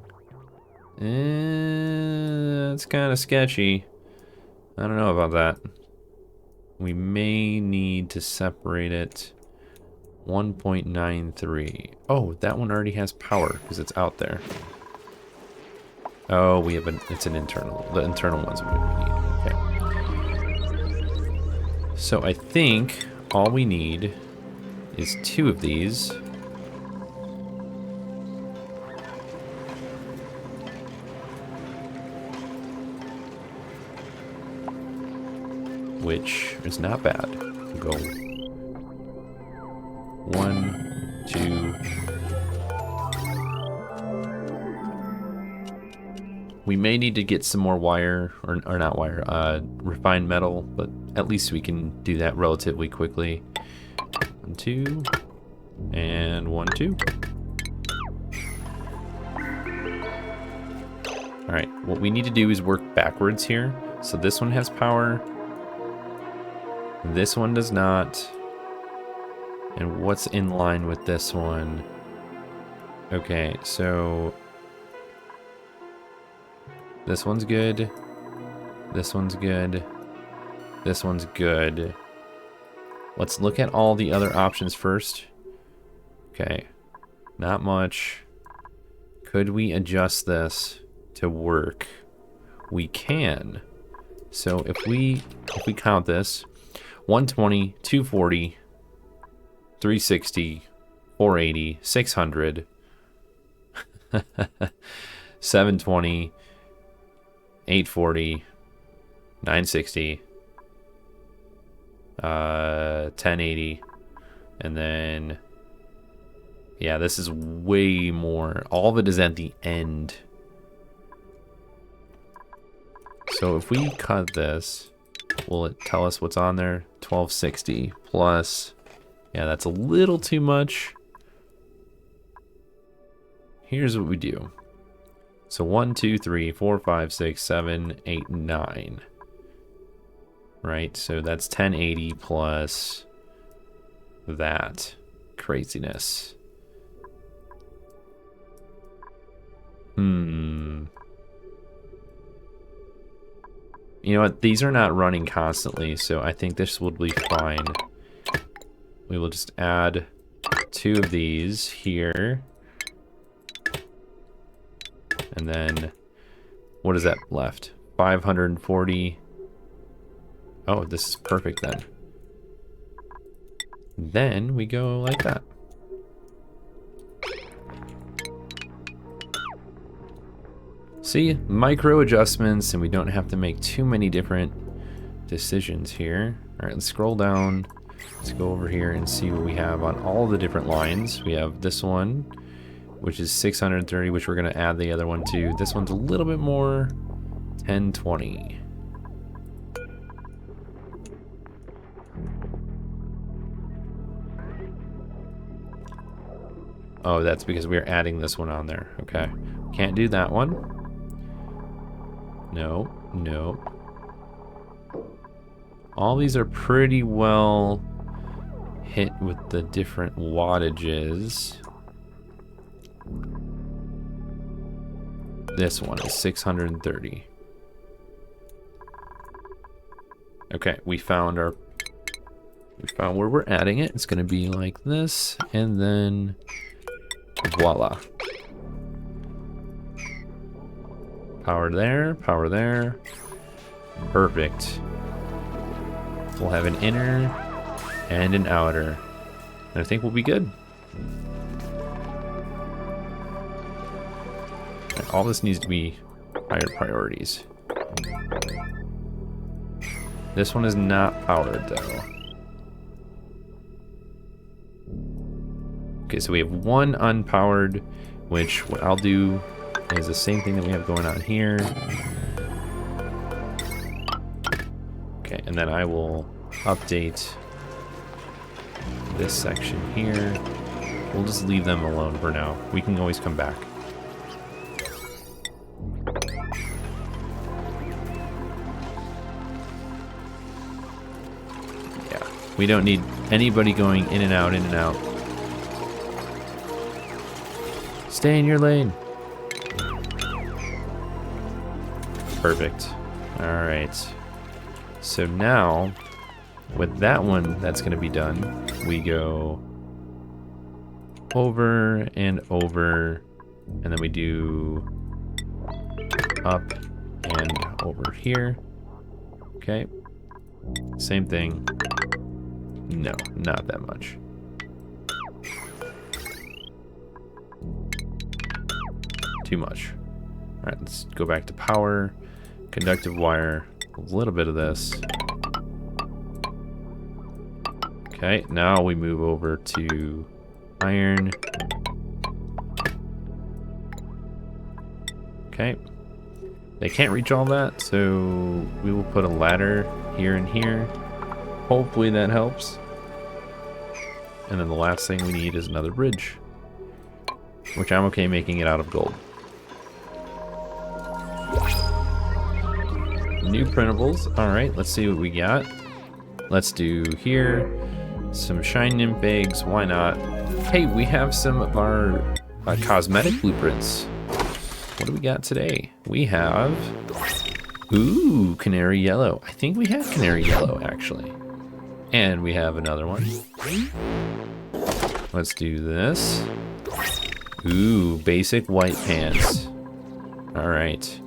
It's kind of sketchy. I don't know about that. We may need to separate it. 1.93. Oh, that one already has power because it's out there. Oh, we have it's an internal. The internal ones we need. Okay. So I think all we need is 2 of these. Which is not bad. We'll go 1, 2. We may need to get some more wire, or not wire, refined metal, but at least we can do that relatively quickly. 1, 2, and 1, 2. Alright, what we need to do is work backwards here. So this one has power. This one does not. And what's in line with this one? Okay, so this one's good. This one's good. This one's good. Let's look at all the other options first. Okay, not much. Could we adjust this to work? We can. So if we count this, 120, 240, 360, 480, 600, 720, 840, 960, 1080, and then, yeah, this is way more. All of it is at the end. So if we cut this, will it tell us what's on there? 1260 plus, yeah, that's a little too much. Here's what we do. So 1, 2, 3, 4, 5, 6, 7, 8, 9. Right, so that's 1080 plus that craziness. You know what? These are not running constantly, so I think this will be fine. We will just add 2 of these here. And then, what is that left? 540. Oh, this is perfect then. Then we go like that. See, micro adjustments, and we don't have to make too many different decisions here. All right, let's scroll down. Let's go over here and see what we have on all the different lines. We have this one, which is 630, which we're going to add the other one to. This one's a little bit more, 1020. Oh, that's because we're adding this one on there. Okay. Can't do that one. No, no. All these are pretty well hit with the different wattages. This one is 630. Okay, we found where we're adding it. It's gonna be like this, and then voila. Power there, power there. Perfect. We'll have an inner and an outer. And I think we'll be good. And all this needs to be higher priorities. This one is not powered though. Okay, so we have one unpowered, which what I'll do is the same thing that we have going on here. Okay, and then I will update this section here. We'll just leave them alone for now. We can always come back. Yeah, we don't need anybody going in and out, in and out. Stay in your lane. Perfect. Alright. So now, with that one that's going to be done, we go over and over, and then we do up and over here. Okay. Same thing. No, not that much. Too much. Alright, let's go back to power, conductive wire, a little bit of this. Okay, now we move over to iron. Okay. They can't reach all that, so we will put a ladder here and here. Hopefully that helps. And then the last thing we need is another bridge, which I'm okay making it out of gold. New printables. Alright, let's see what we got. Let's do here some shine nymph eggs. Why not? Hey, we have some of our cosmetic blueprints. What do we got today? We have... Ooh, canary yellow. I think we have canary yellow, actually. And we have another one. Let's do this. Ooh, basic white pants. Alright.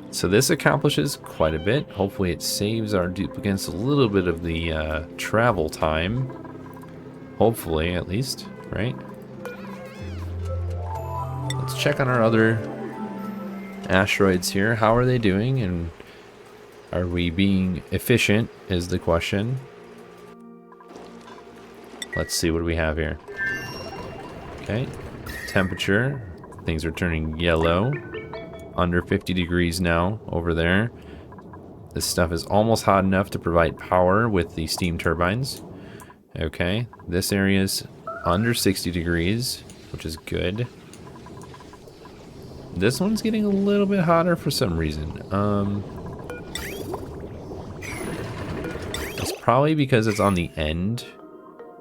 So this accomplishes quite a bit. Hopefully it saves our duplicates a little bit of the travel time. Hopefully, at least, right? Let's check on our other asteroids here. How are they doing? And are we being efficient is the question. Let's see what we have here. Okay. Temperature. Things are turning yellow. Under 50 degrees now over there. This stuff is almost hot enough to provide power with the steam turbines. Okay, this area is under 60 degrees, which is good. This one's getting a little bit hotter for some reason. It's probably because it's on the end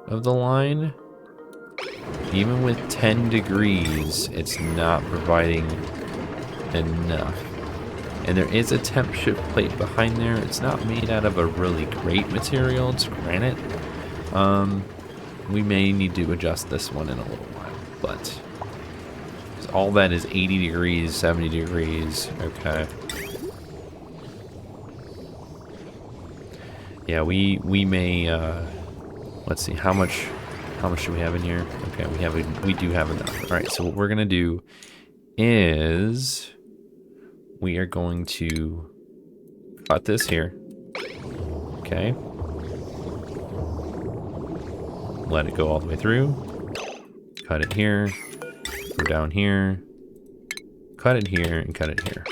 of the line. Even with 10 degrees, it's not providing enough. And there is a temp shift plate behind there. It's not made out of a really great material. It's granite. We may need to adjust this one in a little while, but all that is 80 degrees, 70 degrees. Okay. Yeah, we may let's see how much do we have in here? Okay, we do have enough. All right, so what we're gonna do is we are going to cut this here. Okay. Let it go all the way through. Cut it here. Go down here. Cut it here and cut it here.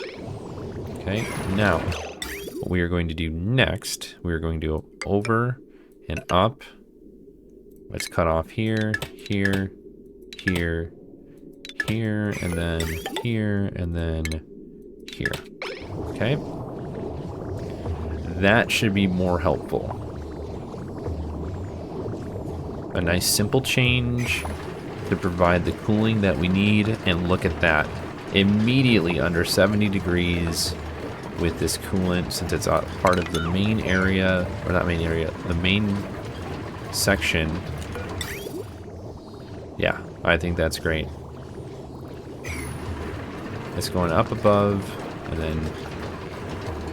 Okay, now what we are going to do next, we are going to go over and up. Let's cut off here, here, here, here, and then here, and then here. Okay? That should be more helpful. A nice simple change to provide the cooling that we need, and look at that. Immediately under 70 degrees with this coolant, since it's a part of the main area, or not main area, the main section. Yeah, I think that's great. It's going up above, and then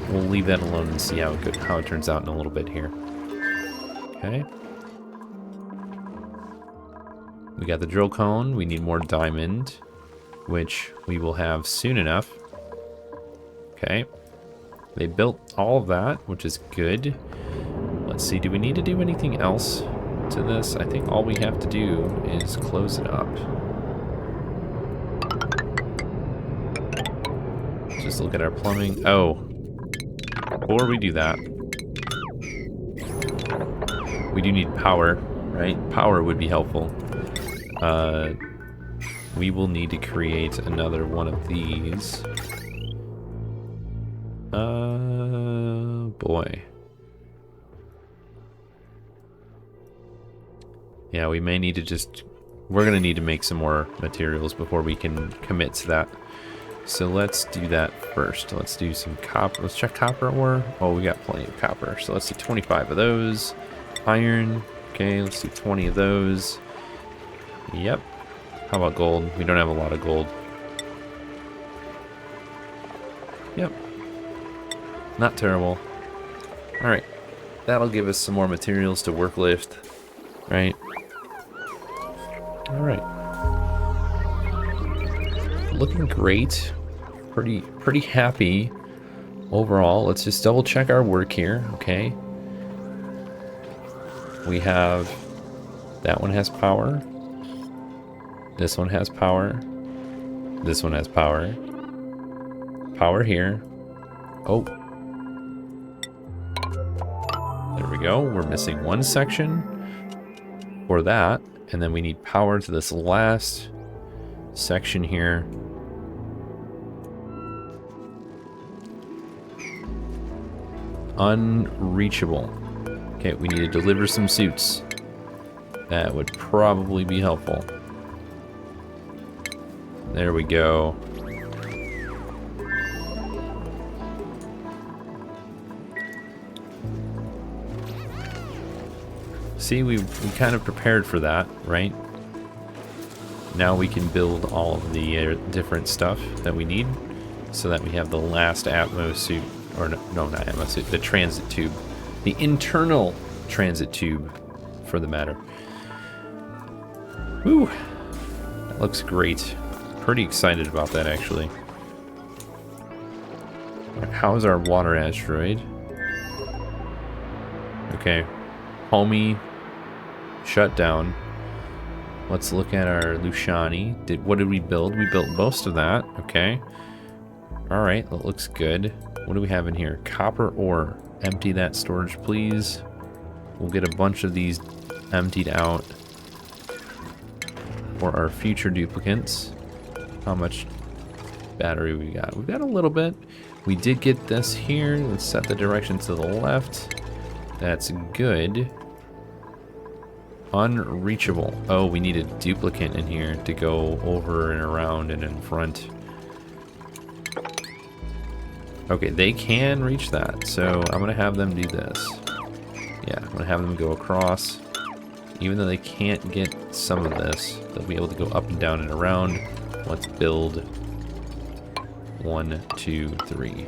we'll leave that alone and see how it turns out in a little bit here. Okay. We got the drill cone. We need more diamond, which we will have soon enough. Okay. They built all of that, which is good. Let's see, do we need to do anything else to this? I think all we have to do is close it up. Just look at our plumbing. Oh, before we do that, we do need power, right? Power would be helpful. We will need to create another one of these. Boy. Yeah, we may need to we're gonna need to make some more materials before we can commit to that. So let's do that first. Let's do some copper. Let's check copper ore. Oh, we got plenty of copper. So let's do 25 of those. Iron. Okay, let's do 20 of those. Yep. How about gold? We don't have a lot of gold. Yep. Not terrible. Alright. That'll give us some more materials to work with. Right? Alright. Looking great. Pretty happy overall. Let's just double check our work here. Okay. We have... That one has power. This one has power. This one has power. Power here. Oh. There we go. We're missing one section for that. And then we need power to this last section here. Unreachable. Okay, we need to deliver some suits. That would probably be helpful. There we go. See, we kind of prepared for that, right? Now we can build all of the different stuff that we need so that we have the last Atmos suit, or no, not Atmos suit, the transit tube. The internal transit tube, for the matter. Woo! That looks great. Pretty excited about that, actually. How's our water asteroid? Okay. Homie shut down. Let's look at our Luciani. What did we build? We built most of that. Okay. Alright, that looks good. What do we have in here? Copper ore. Empty that storage, please. We'll get a bunch of these emptied out for our future duplicates. How much battery we got? We've got a little bit. We did get this here. Let's set the direction to the left. That's good. Unreachable. Oh, we need a duplicate in here to go over and around and in front. Okay, they can reach that, so I'm gonna have them do this. Yeah, I'm gonna have them go across. Even though they can't get some of this, they'll be able to go up and down and around. Let's build 1, 2, 3.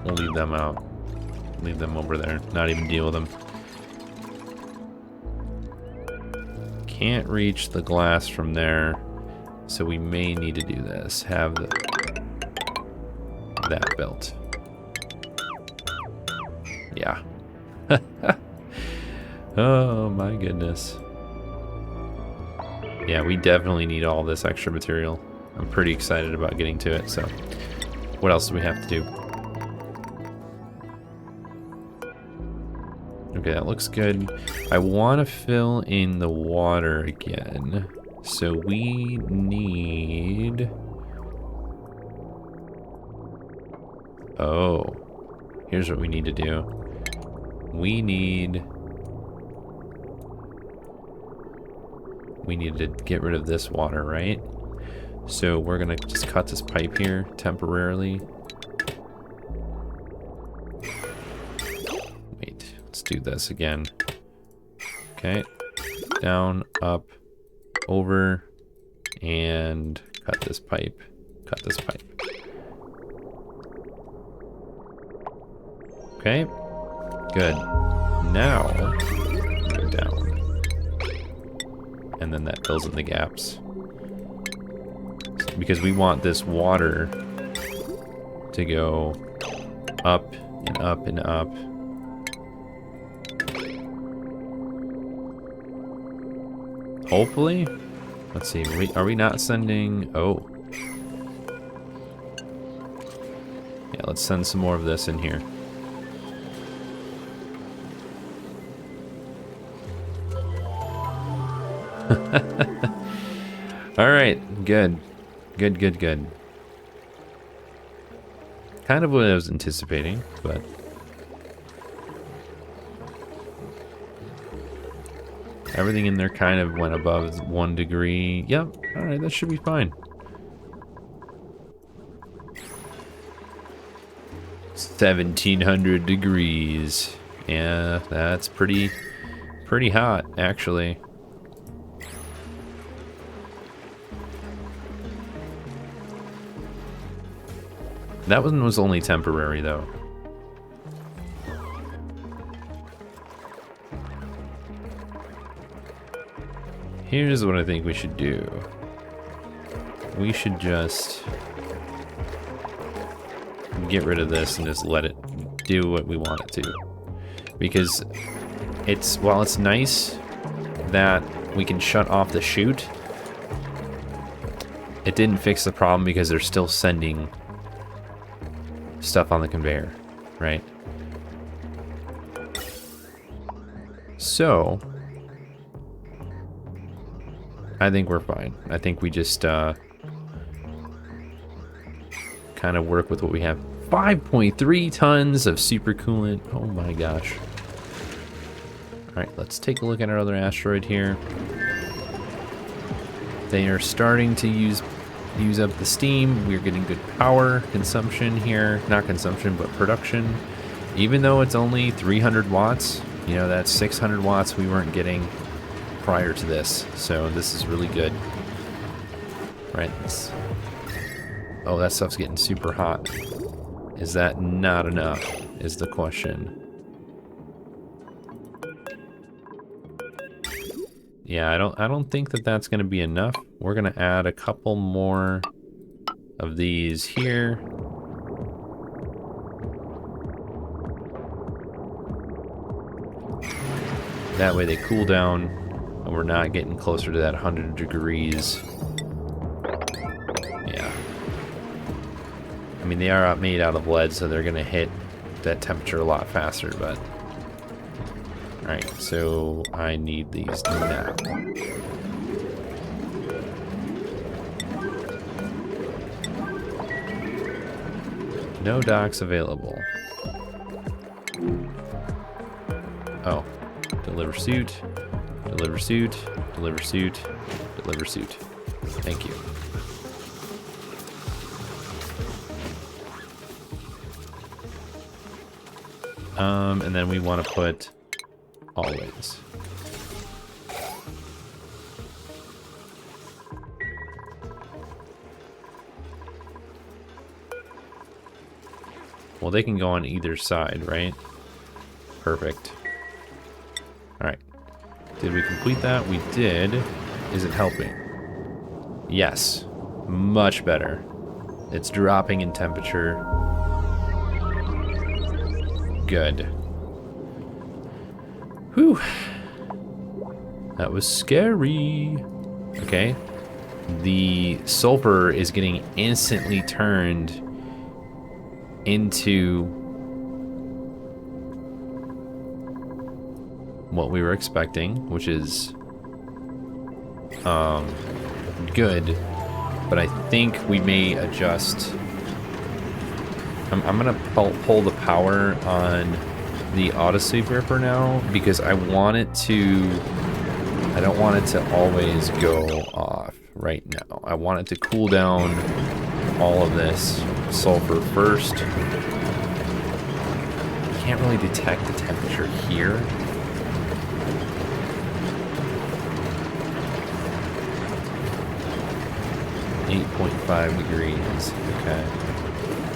We'll leave them out. Leave them over there. Not even deal with them. Can't reach the glass from there, so we may need to do this. Have that built. Yeah. Oh my goodness. Yeah, we definitely need all this extra material. I'm pretty excited about getting to it, so what else do we have to do? Okay, that looks good. I want to fill in the water again. So we need... Oh, here's what we need to do. We need to get rid of this water, right? So we're gonna just cut this pipe here temporarily. Wait, let's do this again. Okay, down, up, over, and cut this pipe. Cut this pipe. Okay, good. Now, go down. And then that fills in the gaps. Because we want this water to go up and up and up. Hopefully. Let's see, are we not sending... Oh. Yeah, let's send some more of this in here. Alright, good. Good. Kind of what I was anticipating, but... Everything in there kind of went above 1 degree. Yep, alright, that should be fine. 1700 degrees. Yeah, that's pretty hot, actually. That one was only temporary, though. Here's what I think we should do. We should just get rid of this and just let it do what we want it to. Because while it's nice that we can shut off the chute, it didn't fix the problem because they're still sending stuff on the conveyor, right? So I think we're fine. I think we just kind of work with what we have. 5.3 tons of supercoolant. Oh my gosh. Alright, let's take a look at our other asteroid here. They are starting to use up the steam. We're getting good power consumption here. Not consumption, but production. Even though it's only 300 watts, you know, that's 600 watts we weren't getting prior to this. So this is really good. Right. Oh, that stuff's getting super hot. Is that not enough, is the question. Yeah, I don't think that that's going to be enough. We're going to add a couple more of these here. That way they cool down and we're not getting closer to that 100 degrees. Yeah. I mean, they are made out of lead, so they're going to hit that temperature a lot faster, but... Alright, so I need these now. No docks available. Oh. Deliver suit. Deliver suit. Deliver suit. Deliver suit. Thank you. And then we want to put always. Well, they can go on either side, right? Perfect. Alright. Did we complete that? We did. Is it helping? Yes. Much better. It's dropping in temperature. Good. Whew. That was scary. Okay. The sulfur is getting instantly turned into what we were expecting, which is good, but I think we may adjust. I'm gonna pull the power on the autosweeper for now because I don't want it to always go off right now. I want it to cool down all of this sulfur first. Can't really detect the temperature here. .5 degrees. Okay.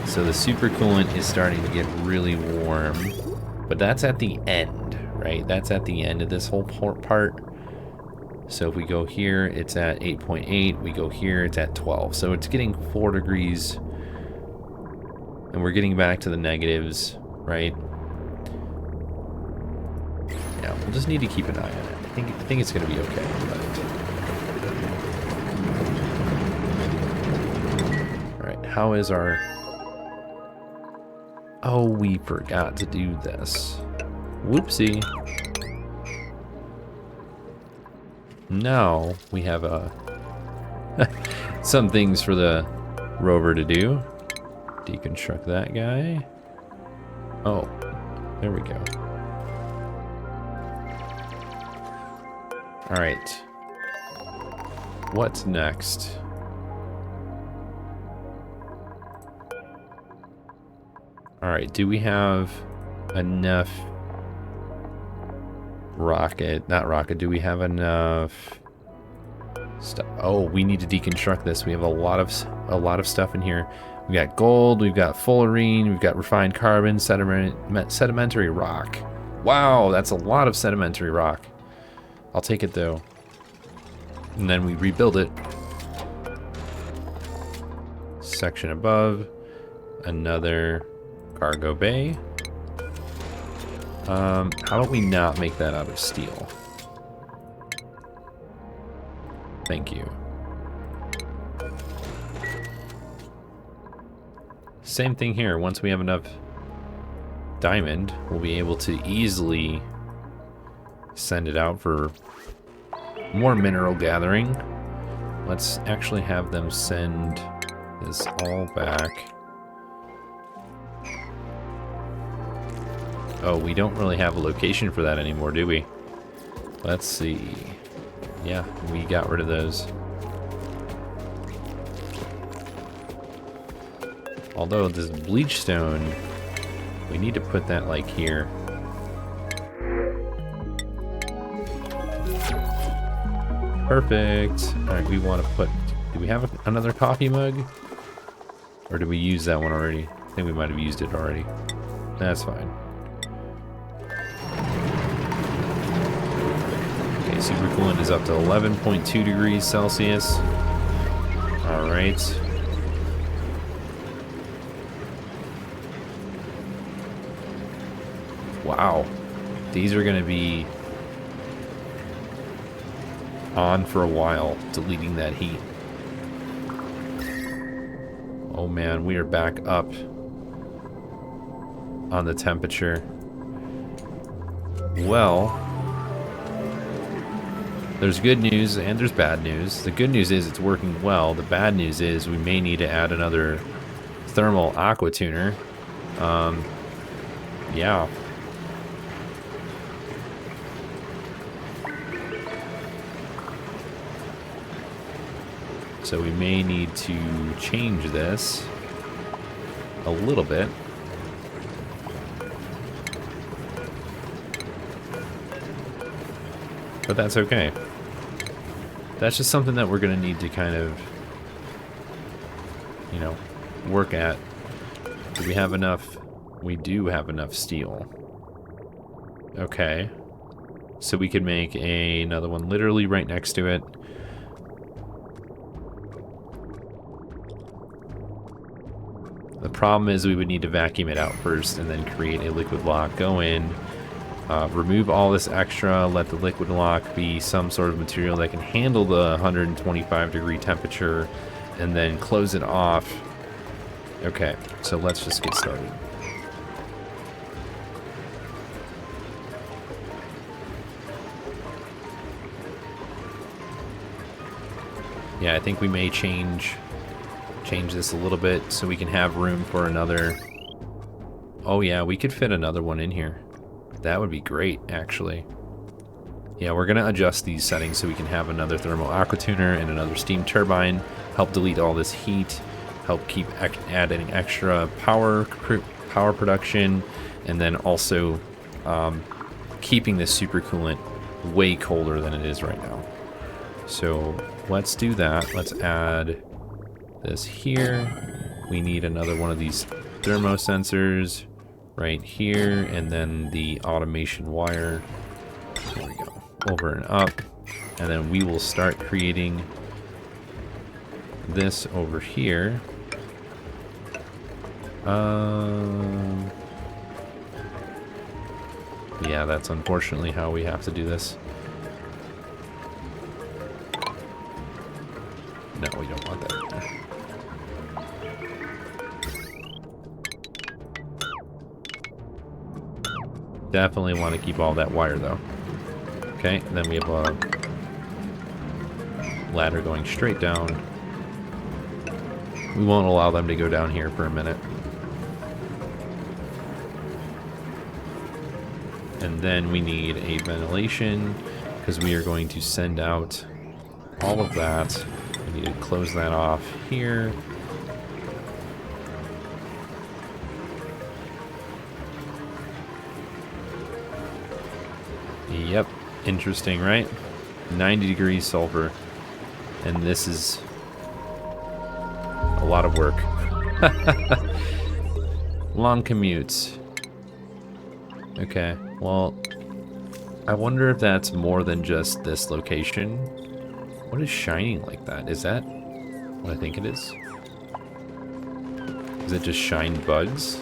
So the supercoolant is starting to get really warm, but that's at the end, right? That's at the end of this whole part. So if we go here, it's at 8.8. We go here, it's at 12. So it's getting 4 degrees, and we're getting back to the negatives, right? Yeah, we'll just need to keep an eye on it. I think it's going to be okay. All right, how is our? Oh, we forgot to do this. Whoopsie. Now we have some things for the rover to do. Deconstruct that guy. Oh, there we go. All right. What's next? All right, do we have enough do we have enough stuff? Oh, we need to deconstruct this. We have a lot of stuff in here. We got gold, we've got fullerene, we've got refined carbon, sedimentary rock. Wow, that's a lot of sedimentary rock. I'll take it though. And then we rebuild it. Section above, another cargo bay. How about we not make that out of steel? Thank you. Same thing here. Once we have enough diamond, we'll be able to easily send it out for more mineral gathering. Let's actually have them send this all back. Oh, we don't really have a location for that anymore, do we? Let's see. Yeah, we got rid of those. Although this bleach stone, we need to put that like here. Perfect. All right, we want to put, do we have another coffee mug? Or did we use that one already? I think we might have used it already. That's fine. Okay, supercoolant is up to 11.2 degrees Celsius. All right. Wow. These are going to be on for a while, deleting that heat. Oh man, we are back up on the temperature. Well, there's good news and there's bad news. The good news is it's working well. The bad news is we may need to add another thermal aqua tuner. Yeah. So we may need to change this a little bit. but that's okay. That's just something that we're going to need to kind of, you know, work at. Do we have enough? We do have enough steel. Okay. So we could make another one literally right next to it. The problem is we would need to vacuum it out first and then create a liquid lock. Go in, remove all this extra, let the liquid lock be some sort of material that can handle the 125 degree temperature, and then close it off. Okay, so let's just get started. Yeah, I think we may change this a little bit so we can have room for another. Oh yeah, we could fit another one in here. That would be great, actually. Yeah, we're gonna adjust these settings so we can have another thermal aqua tuner and another steam turbine, help delete all this heat, help keep adding extra power production, and then also keeping this supercoolant way colder than it is right now. So let's do that. Let's add this here. We need another one of these thermosensors right here, and then the automation wire. There we go. Over and up. And then we will start creating this over here. Yeah, that's unfortunately how we have to do this. No, we don't want that. Definitely want to keep all that wire though. Okay, and then we have a ladder going straight down. We won't allow them to go down here for a minute. And then we need a ventilation because we are going to send out all of that. We need to close that off here. Yep, interesting, right? 90 degrees sulfur. And this is a lot of work. Long commutes. Okay, well, I wonder if that's more than just this location. What is shining like that? Is that what I think it is? Is it just shine bugs?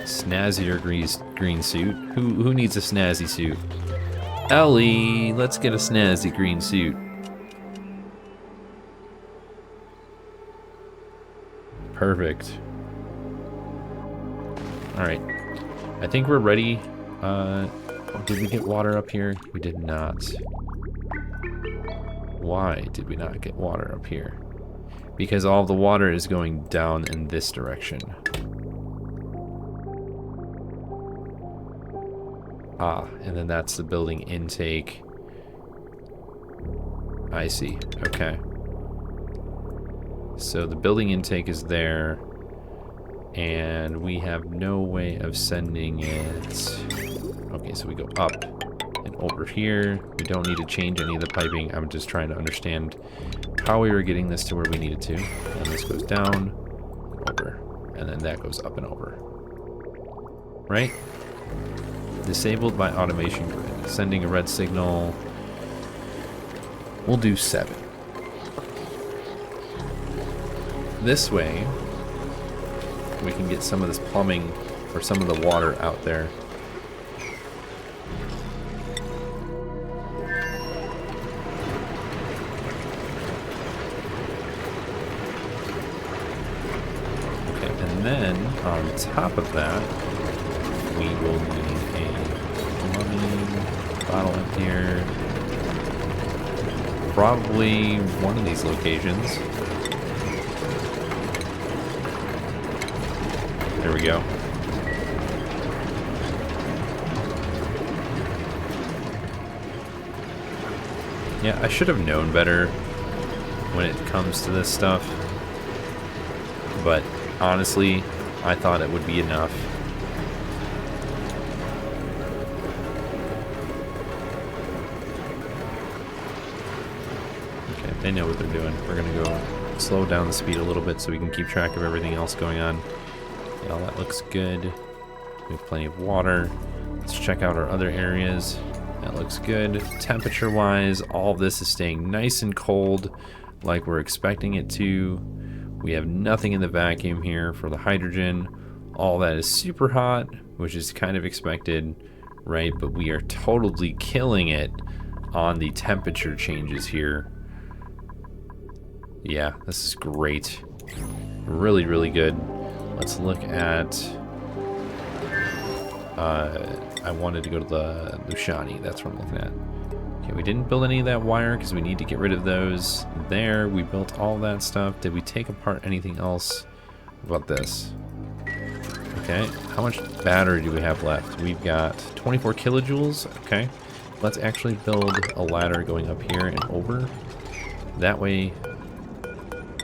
Snazzier green suit. Who needs a snazzy suit? Ellie, let's get a snazzy green suit. Perfect. Alright. I think we're ready. Did we get water up here? We did not. Why did we not get water up here? Because all the water is going down in this direction. Ah, and then that's the building intake. I see. Okay. So the building intake is there, and we have no way of sending it. Okay, so we go up and over here. We don't need to change any of the piping. I'm just trying to understand how we were getting this to where we needed to. And this goes down and over, and then that goes up and over. Right? Disabled by automation grid. Sending a red signal. We'll do 7. This way, we can get some of this plumbing or some of the water out there. Okay, and then on top of that, we will need a plumbing bottle emptier. Probably one of these locations. There we go. Yeah, I should have known better when it comes to this stuff. But honestly, I thought it would be enough. They know what they're doing. We're gonna go slow down the speed a little bit so we can keep track of everything else going on. Yeah, all that looks good. We have plenty of water. Let's check out our other areas. That looks good. Temperature-wise, all of this is staying nice and cold like we're expecting it to. We have nothing in the vacuum here for the hydrogen. All that is super hot, which is kind of expected, right? But we are totally killing it on the temperature changes here. Yeah, this is great. Really, really good. Let's look at... I wanted to go to the Lushani. That's what I'm looking at. Okay, we didn't build any of that wire because we need to get rid of those. There, we built all that stuff. Did we take apart anything else? What about this? Okay, how much battery do we have left? We've got 24 kilojoules. Okay, let's actually build a ladder going up here and over. That way,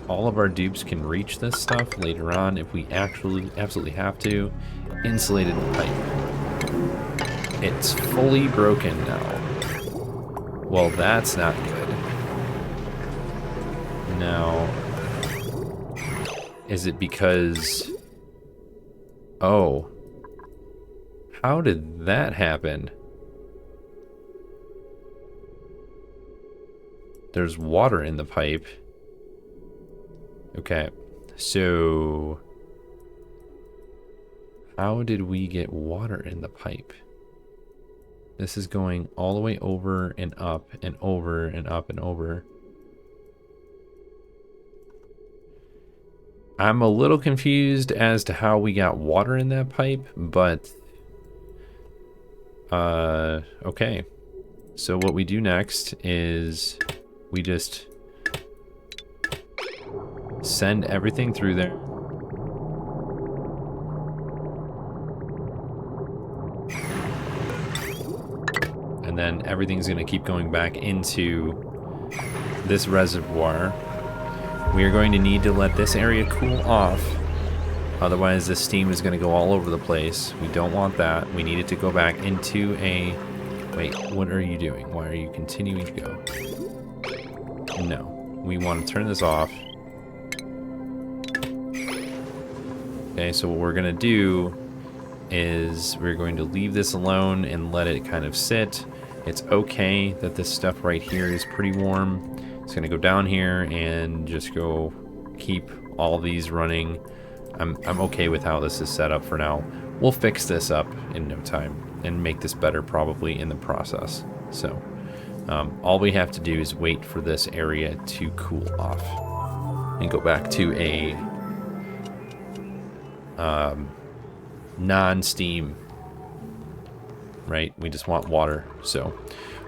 all of our dupes can reach this stuff later on if we actually absolutely have to. Insulated pipe. It's fully broken now. Well, that's not good. Now, is it because... Oh. How did that happen? There's water in the pipe. Okay, so... How did we get water in the pipe? This is going all the way over and up and over and up and over. I'm a little confused as to how we got water in that pipe, but... okay. So what we do next is we just send everything through there. And then everything's going to keep going back into this reservoir. We are going to need to let this area cool off. Otherwise, the steam is going to go all over the place. We don't want that. We need it to go back into a... Wait, what are you doing? Why are you continuing to go? No. We want to turn this off. Okay, so what we're going to do is we're going to leave this alone and let it kind of sit. It's okay that this stuff right here is pretty warm. It's going to go down here and just go keep all these running. I'm okay with how this is set up for now. We'll fix this up in no time and make this better probably in the process. So all we have to do is wait for this area to cool off and go back to a non-steam, right? We just want water, so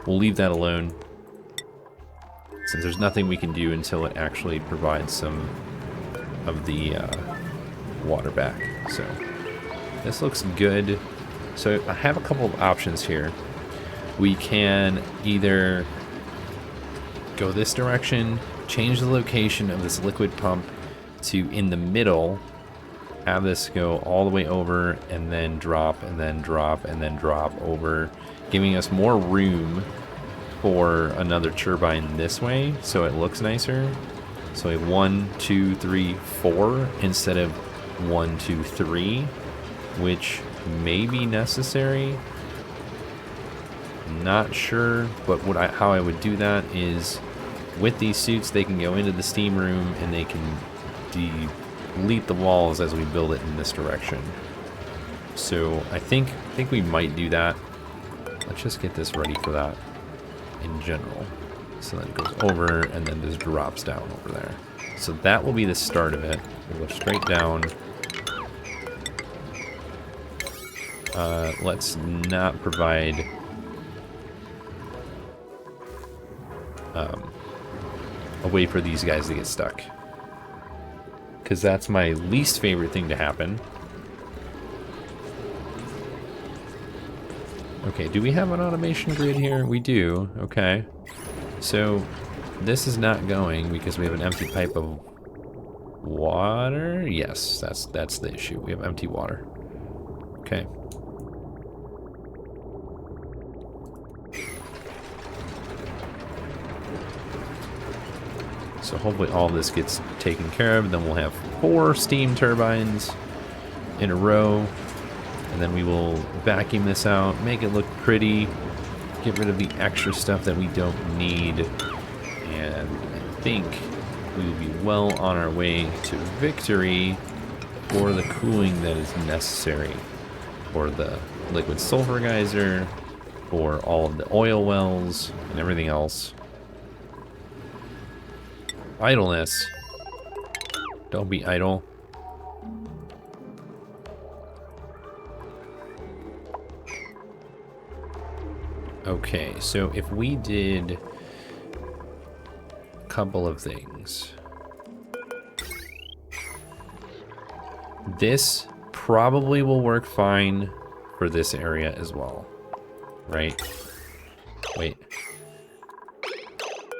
we'll leave that alone since there's nothing we can do until it actually provides some of the water back. So this looks good. So I have a couple of options here. We can either go this direction, change the location of this liquid pump to in the middle, have this go all the way over and then drop and then drop and then drop over, giving us more room for another turbine this way so it looks nicer. So we have 1, 2, 3, 4 instead of 1, 2, 3, which may be necessary. Not sure, but how I would do that is with these suits they can go into the steam room and they can delete the walls as we build it in this direction. So I think we might do that. Let's just get this ready for that in general. So that it goes over and then just drops down over there. So that will be the start of it. We'll go straight down. Let's not provide a way for these guys to get stuck, because that's my least favorite thing to happen. Okay, do we have an automation grid here? We do. Okay, so this is not going because we have an empty pipe of water. Yes, that's the issue. We have empty water. Okay. So hopefully all this gets taken care of. Then we'll have 4 steam turbines in a row. And then we will vacuum this out, make it look pretty, get rid of the extra stuff that we don't need. And I think we will be well on our way to victory for the cooling that is necessary for the liquid sulfur geyser, for all of the oil wells, and everything else. Idleness. Don't be idle. Okay, so if we did a couple of things. This probably will work fine for this area as well, right? Wait.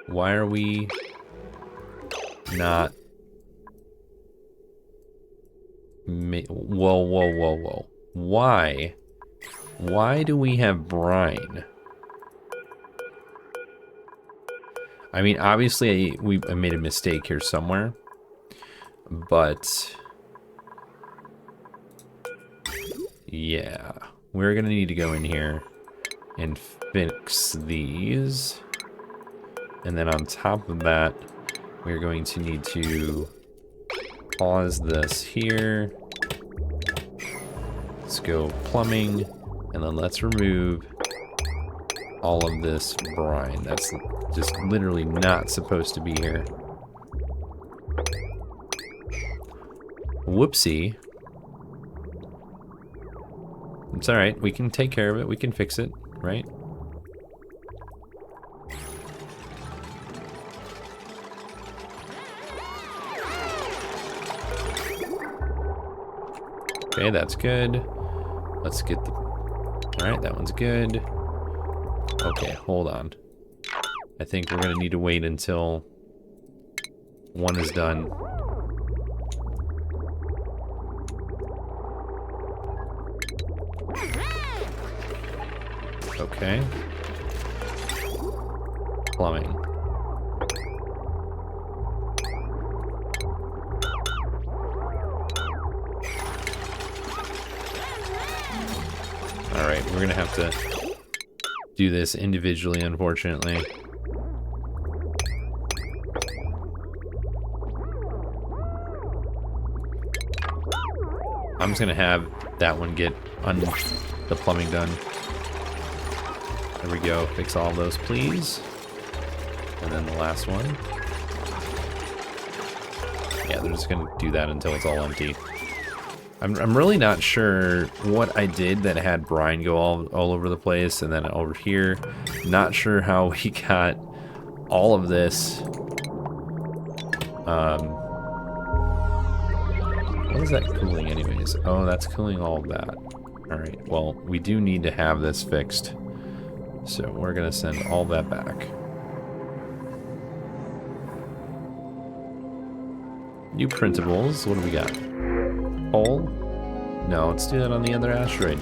Why are we not... Whoa. Why? Why do we have brine? I mean, obviously I made a mistake here somewhere, but yeah, we're gonna need to go in here and fix these. And then on top of that, we're going to need to pause this here. Let's go plumbing, and then let's remove all of this brine. That's just literally not supposed to be here. Whoopsie. It's alright, we can take care of it, we can fix it, right? Okay, that's good. Let's get the... Alright, that one's good. Okay, hold on. I think we're gonna need to wait until one is done. Okay. Plumbing. Alright, we're gonna have to do this individually, unfortunately. I'm just gonna have that one get the plumbing done. There we go. Fix all of those, please. And then the last one. Yeah, they're just gonna do that until it's all empty. I'm really not sure what I did that had brine go all over the place, and then over here. Not sure how we got all of this. What is that cooling anyways? Oh, that's cooling all of that. Alright, well, we do need to have this fixed. So we're gonna send all that back. New printables, what do we got? Coal? No, let's do that on the other asteroid.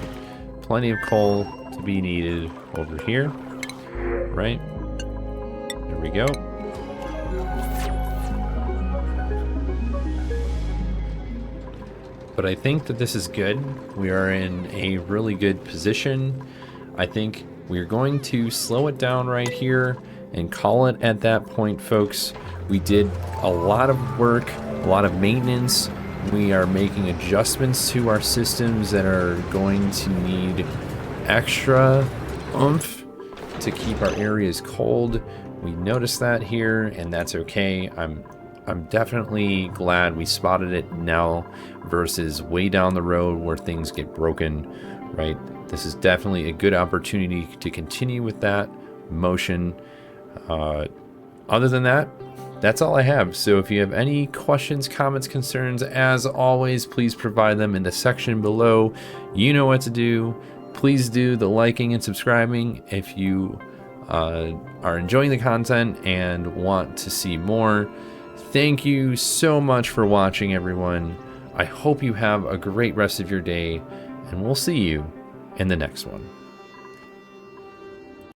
Plenty of coal to be needed over here. Right? There we go. But I think that this is good. We are in a really good position. I think we're going to slow it down right here and call it at that point, folks. We did a lot of work, a lot of maintenance. We are making adjustments to our systems that are going to need extra oomph to keep our areas cold. We noticed that here, and that's okay. I'm definitely glad we spotted it now versus way down the road where things get broken, right? This is definitely a good opportunity to continue with that motion. Other than that, that's all I have. So if you have any questions, comments, concerns, as always, please provide them in the section below. You know what to do. Please do the liking and subscribing if you are enjoying the content and want to see more. Thank you so much for watching, everyone. I hope you have a great rest of your day, and we'll see you in the next one.